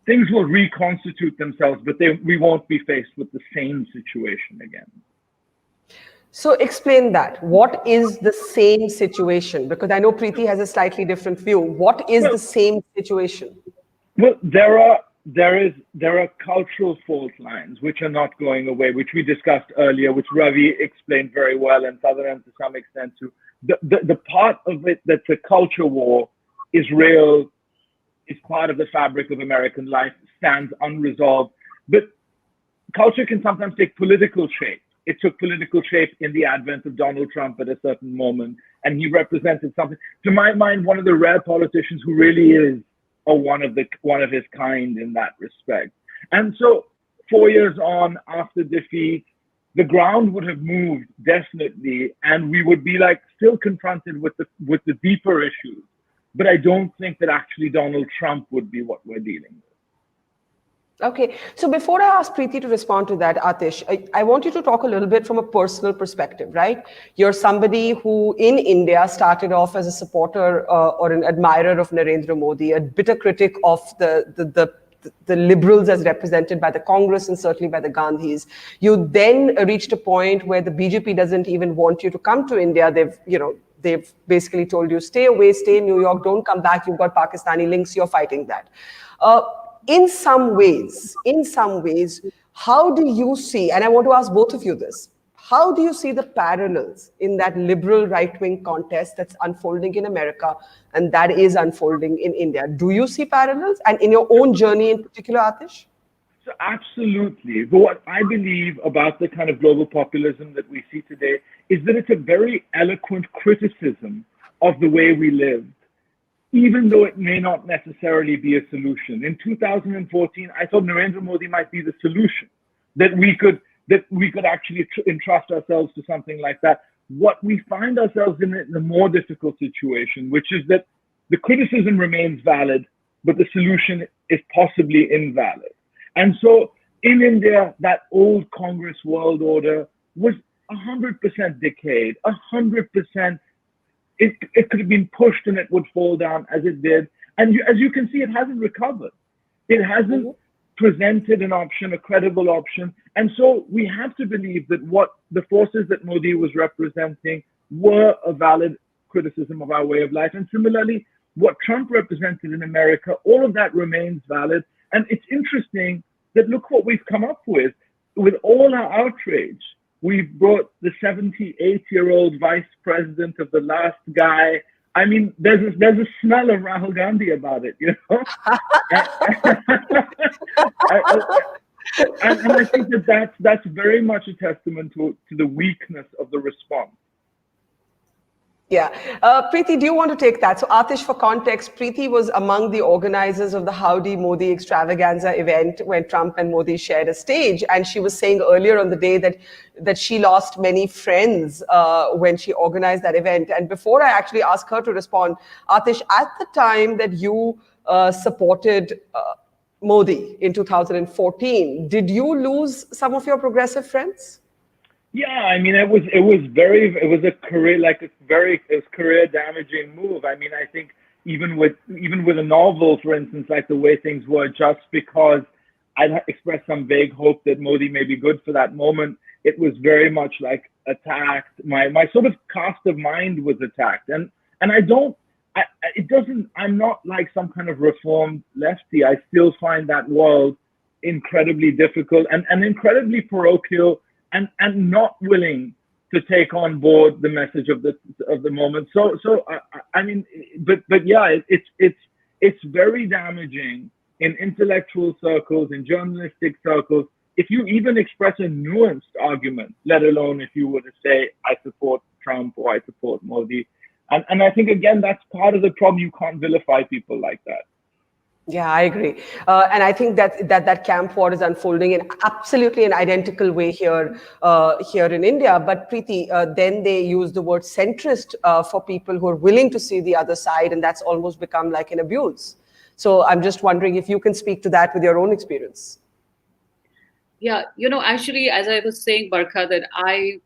things will reconstitute themselves, but we won't be faced with the same situation again. So explain that. What is the same situation? Because I know Preeti has a slightly different view. What is the same situation? Well, there are there are cultural fault lines which are not going away, which we discussed earlier, which Ravi explained very well, and Sutherland to some extent too. The part of it that's a culture war is real, is part of the fabric of American life, stands unresolved. But culture can sometimes take political shape. It took political shape in the advent of Donald Trump at a certain moment, and he represented something, to my mind, one of the rare politicians who really is one of his kind in that respect. And so 4 years on after defeat, the ground would have moved definitely, and we would be like still confronted with the deeper issues. But I don't think that actually Donald Trump would be what we're dealing with. Okay, so before I ask Preeti to respond to that, Atish, I want you to talk a little bit from a personal perspective, right? You're somebody who in India started off as a supporter or an admirer of Narendra Modi, a bitter critic of the liberals as represented by the Congress and certainly by the Gandhis. You then reached a point where the BJP doesn't even want you to come to India. They've basically told you, stay away, stay in New York, don't come back. You've got Pakistani links, you're fighting that. In some ways, how do you see, and I want to ask both of you this, how do you see the parallels in that liberal right-wing contest that's unfolding in America and that is unfolding in India? Do you see parallels? And in your own journey in particular, Atish? So absolutely. But what I believe about the kind of global populism that we see today is that it's a very eloquent criticism of the way we live, even though it may not necessarily be a solution. In 2014, I thought Narendra Modi might be the solution, that we could actually entrust ourselves to something like that. What we find ourselves in a more difficult situation, which is that the criticism remains valid, but the solution is possibly invalid. And so in India, that old Congress world order was 100% decayed, 100%. It could have been pushed and it would fall down as it did. And as you can see, it hasn't recovered. It hasn't presented an option, a credible option. And so we have to believe that what the forces that Modi was representing were a valid criticism of our way of life. And similarly, what Trump represented in America, all of that remains valid. And it's interesting that look what we've come up with all our outrage. We've brought the 78-year-old vice president of the last guy. I mean, there's a smell of Rahul Gandhi about it, you know? and I think that's very much a testament to the weakness of the response. Yeah. Preeti, do you want to take that? So Atish, for context, Preeti was among the organizers of the Howdy Modi extravaganza event when Trump and Modi shared a stage. And she was saying earlier on the day that she lost many friends when she organized that event. And before I actually ask her to respond, Atish, at the time that you supported Modi in 2014, did you lose some of your progressive friends? Yeah, I mean, it was a career damaging move. I mean, I think even with a novel, for instance, like The Way Things Were, just because I'd expressed some vague hope that Modi may be good for that moment, it was very much like attacked. My sort of cast of mind was attacked, and I'm not like some kind of reformed lefty. I still find that world incredibly difficult and incredibly parochial. And not willing to take on board the message of the moment. So I mean, but yeah, it's very damaging in intellectual circles, in journalistic circles. If you even express a nuanced argument, let alone if you were to say I support Trump or I support Modi, and I think again that's part of the problem. You can't vilify people like that. Yeah, I agree. And I think that camp war is unfolding in absolutely an identical way here in India. But Preeti, then they use the word centrist for people who are willing to see the other side, and that's almost become like an abuse. So I'm just wondering if you can speak to that with your own experience. Yeah, actually, as I was saying, Barkha, that I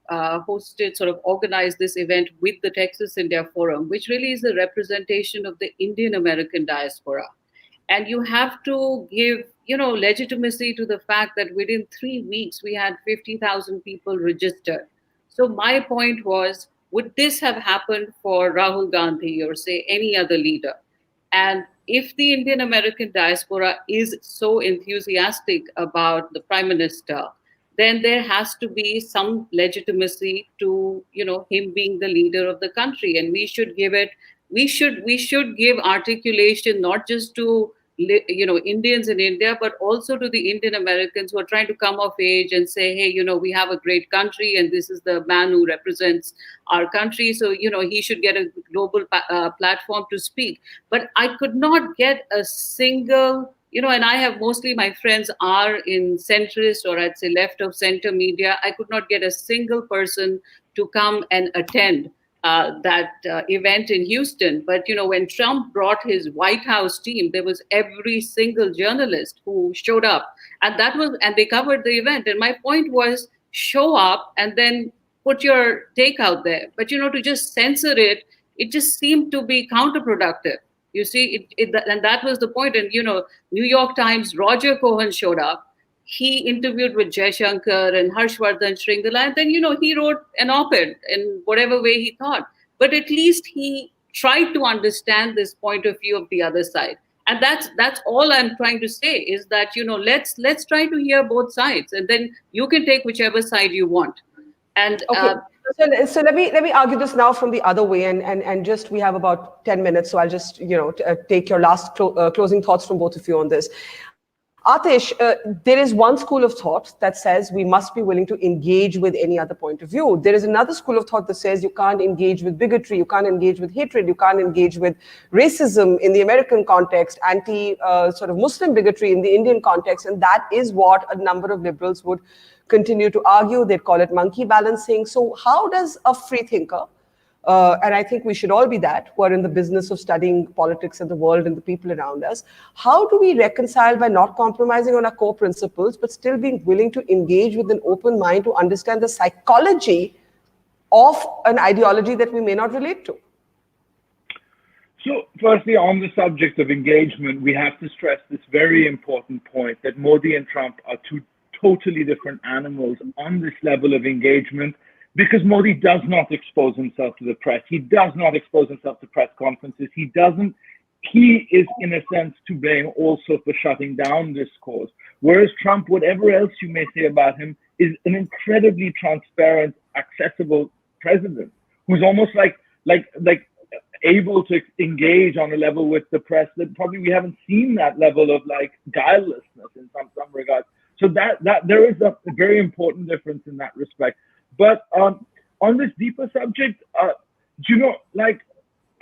organized this event with the Texas India Forum, which really is a representation of the Indian American diaspora. And you have to give, legitimacy to the fact that within 3 weeks, we had 50,000 people registered. So my point was, would this have happened for Rahul Gandhi or say any other leader? And if the Indian American diaspora is so enthusiastic about the prime minister, then there has to be some legitimacy to, him being the leader of the country, and we should give it. We should give articulation not just to Indians in India, but also to the Indian Americans who are trying to come of age and say, hey, we have a great country, and this is the man who represents our country. So he should get a global platform to speak. But I could not get a single, and I have mostly my friends are in centrist, or I'd say left of center media. I could not get a single person to come and attend that event in Houston. But when Trump brought his White House team, there was every single journalist who showed up, and they covered the event. And my point was, show up and then put your take out there. But to just censor it, it just seemed to be counterproductive. You see, and that was the point. And New York Times, Roger Cohen showed up. He interviewed with Jaishankar and Harshvardhan Shringala, and then he wrote an op-ed in whatever way he thought. But at least he tried to understand this point of view of the other side. And that's all I'm trying to say, is that let's try to hear both sides, and then you can take whichever side you want. And okay. So let me argue this now from the other way, and just, we have about 10 minutes, so I'll just take your last closing thoughts from both of you on this. Atish, there is one school of thought that says we must be willing to engage with any other point of view. There is another school of thought that says you can't engage with bigotry, you can't engage with hatred, you can't engage with racism in the American context, sort of Muslim bigotry in the Indian context, and that is what a number of liberals would continue to argue. They'd call it monkey balancing. So how does a free thinker, and I think we should all be that, who are in the business of studying politics and the world and the people around us, how do we reconcile by not compromising on our core principles, but still being willing to engage with an open mind to understand the psychology of an ideology that we may not relate to? So firstly, on the subject of engagement, we have to stress this very important point that Modi and Trump are two totally different animals on this level of engagement, because Modi does not expose himself to the press. He does not expose himself to press conferences. He is, in a sense, to blame also for shutting down discourse. Whereas Trump, whatever else you may say about him, is an incredibly transparent, accessible president who's almost like able to engage on a level with the press that probably we haven't seen that level of guilelessness in some regards. So that there is a very important difference in that respect. But on this deeper subject, I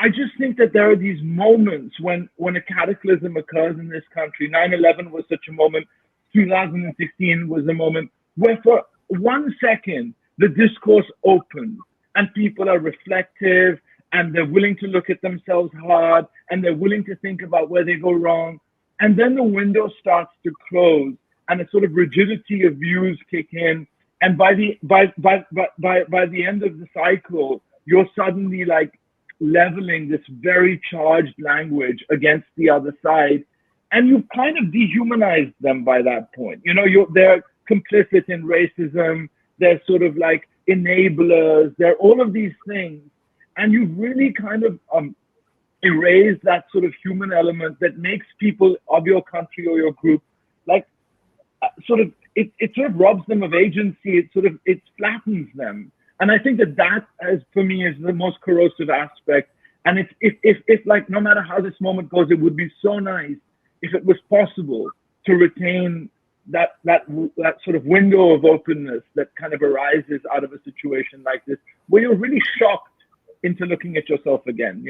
just think that there are these moments when a cataclysm occurs in this country. 9/11 was such a moment. 2016 was a moment where for 1 second, the discourse opens and people are reflective and they're willing to look at themselves hard and they're willing to think about where they go wrong. And then the window starts to close and a sort of rigidity of views kick in. And by the end of the cycle, you're suddenly leveling this very charged language against the other side, and you've kind of dehumanized them by that point. They're complicit in racism. They're sort of enablers. They're all of these things, and you've really kind of erased that sort of human element that makes people of your country or your group it sort of robs them of agency. It flattens them. And I think that for me, is the most corrosive aspect. And if no matter how this moment goes, it would be so nice if it was possible to retain that sort of window of openness that kind of arises out of a situation like this, where you're really shocked into looking at yourself again,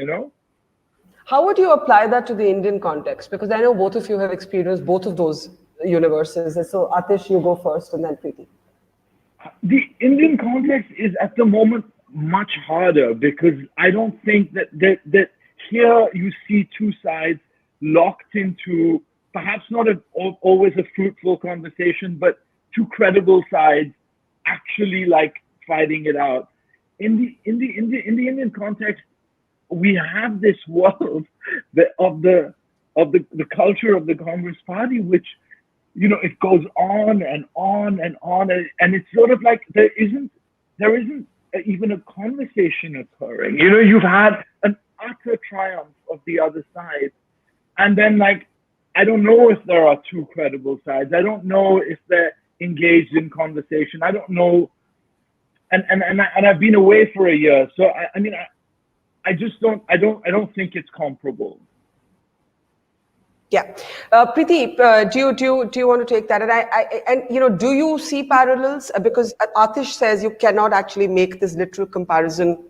How would you apply that to the Indian context? Because I know both of you have experienced both of those universes. So Atish, you go first, and then Preeti. The Indian context is at the moment much harder, because I don't think that here you see two sides locked into perhaps not always a fruitful conversation, but two credible sides actually fighting it out. In the Indian context, we have this world of the culture of the Congress Party, which it goes on and on and on, and it's sort of there isn't even a conversation occurring. You've had an utter triumph of the other side, And then like, I don't know if there are two credible sides. I don't know if they're engaged in conversation. I don't know. And I've been away for a year. So I mean, I just don't think it's comparable. Yeah, Preeti, do you want to take that? And do you see parallels? Because Atish says you cannot actually make this literal comparison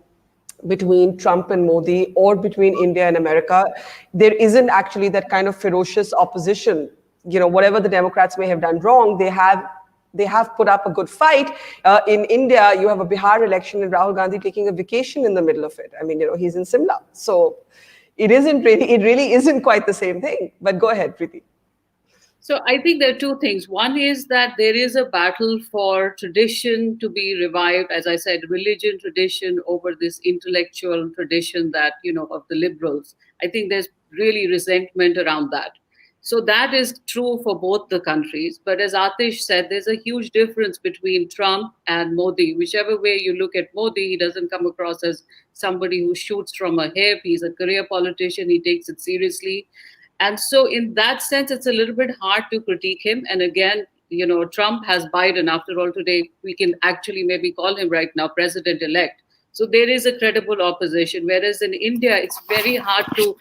between Trump and Modi or between India and America. There isn't actually that kind of ferocious opposition. Whatever the Democrats may have done wrong, they have put up a good fight. In India, you have a Bihar election and Rahul Gandhi taking a vacation in the middle of it. I mean, he's in Simla. So it really isn't quite the same thing. But go ahead, Preeti. So I think there are two things. One is that there is a battle for tradition to be revived, as I said, religion tradition over this intellectual tradition that, of the liberals. I think there's really resentment around that. So that is true for both the countries. But as Atish said, there's a huge difference between Trump and Modi. Whichever way you look at Modi, he doesn't come across as somebody who shoots from a hip. He's a career politician. He takes it seriously. And so in that sense, it's a little bit hard to critique him. And again, Trump has Biden. After all, today, we can actually maybe call him right now president-elect. So there is a credible opposition. Whereas in India, it's very hard to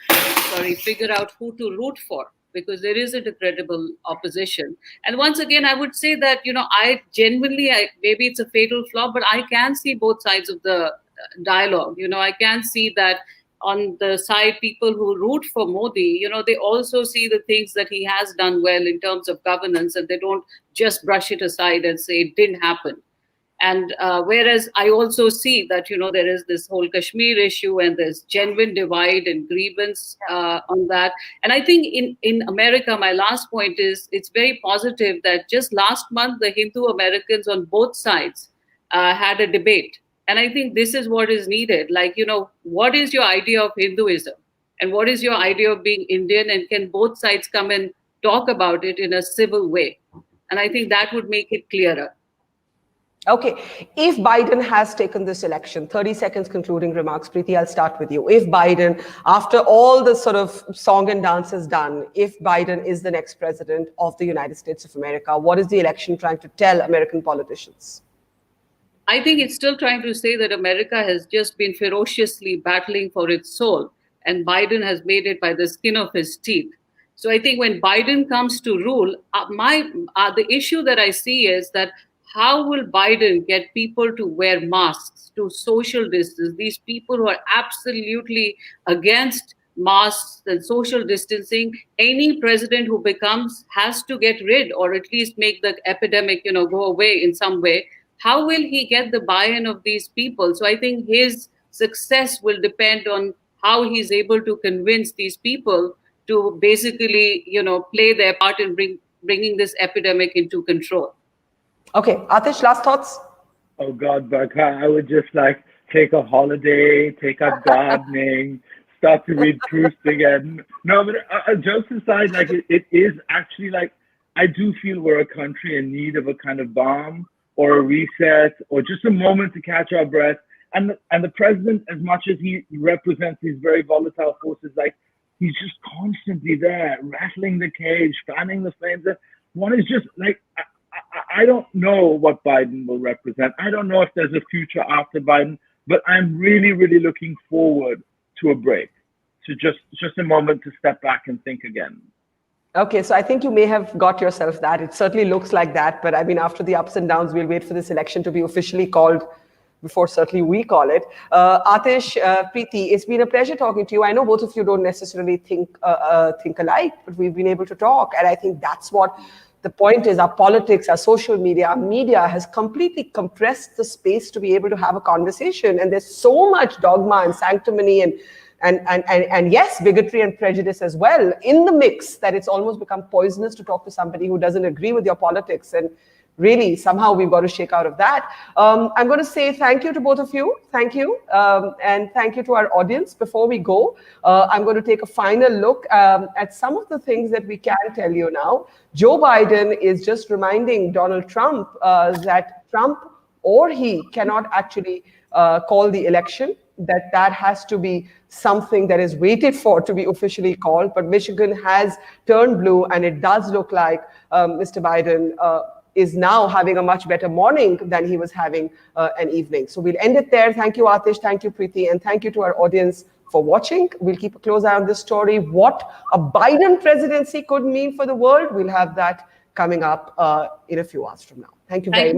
figure out who to root for, because there isn't a credible opposition. And once again, I would say that, I genuinely, maybe it's a fatal flaw, but I can see both sides of the dialogue. I can see that on the side, people who root for Modi, they also see the things that he has done well in terms of governance, and they don't just brush it aside and say it didn't happen. And whereas I also see that, there is this whole Kashmir issue and there's genuine divide and grievance on that. And I think in America, my last point is it's very positive that just last month, the Hindu Americans on both sides had a debate. And I think this is what is needed. Like, what is your idea of Hinduism? And what is your idea of being Indian? And can both sides come and talk about it in a civil way? And I think that would make it clearer. Okay, if Biden has taken this election, 30 seconds concluding remarks. Preeti, I'll start with you. If Biden, after all the sort of song and dance is done, if Biden is the next president of the United States of America, what is the election trying to tell American politicians? I think it's still trying to say that America has just been ferociously battling for its soul, and Biden has made it by the skin of his teeth. So I think when Biden comes to rule, the issue that I see is that how will Biden get people to wear masks, to social distance? These people who are absolutely against masks and social distancing, any president who becomes has to get rid, or at least make the epidemic, go away in some way. How will he get the buy-in of these people? So I think his success will depend on how he's able to convince these people to basically, play their part in bringing this epidemic into control. Okay, Atish, last thoughts? Oh God, Barkha, I would just take a holiday, take up gardening, start to read Proust again. No, but jokes aside, it is actually I do feel we're a country in need of a kind of balm or a reset or just a moment to catch our breath. And the president, as much as he represents these very volatile forces, he's just constantly there, rattling the cage, fanning the flames. One is just I don't know what Biden will represent. I don't know if there's a future after Biden, but I'm really, really looking forward to a break, to just a moment to step back and think again. Okay, so I think you may have got yourself that. It certainly looks like that. But I mean, after the ups and downs, we'll wait for this election to be officially called before certainly we call it. Atish, Preeti, it's been a pleasure talking to you. I know both of you don't necessarily think alike, but we've been able to talk. And I think that's what the point is. Our politics, our social media, our media has completely compressed the space to be able to have a conversation. And there's so much dogma and sanctimony and yes, bigotry and prejudice as well in the mix, that it's almost become poisonous to talk to somebody who doesn't agree with your politics. And really, somehow we've got to shake out of that. I'm going to say thank you to both of you. Thank you. And thank you to our audience. Before we go, I'm going to take a final look at some of the things that we can tell you now. Joe Biden is just reminding Donald Trump that Trump or he cannot actually call the election. that has to be something that is waited for to be officially called. But Michigan has turned blue, and it does look like Mr. Biden is now having a much better morning than he was having an evening. So we'll end it there. Thank you, Atish. Thank you, Preeti. And thank you to our audience for watching. We'll keep a close eye on this story. What a Biden presidency could mean for the world, we'll have that coming up in a few hours from now. Thank you very much.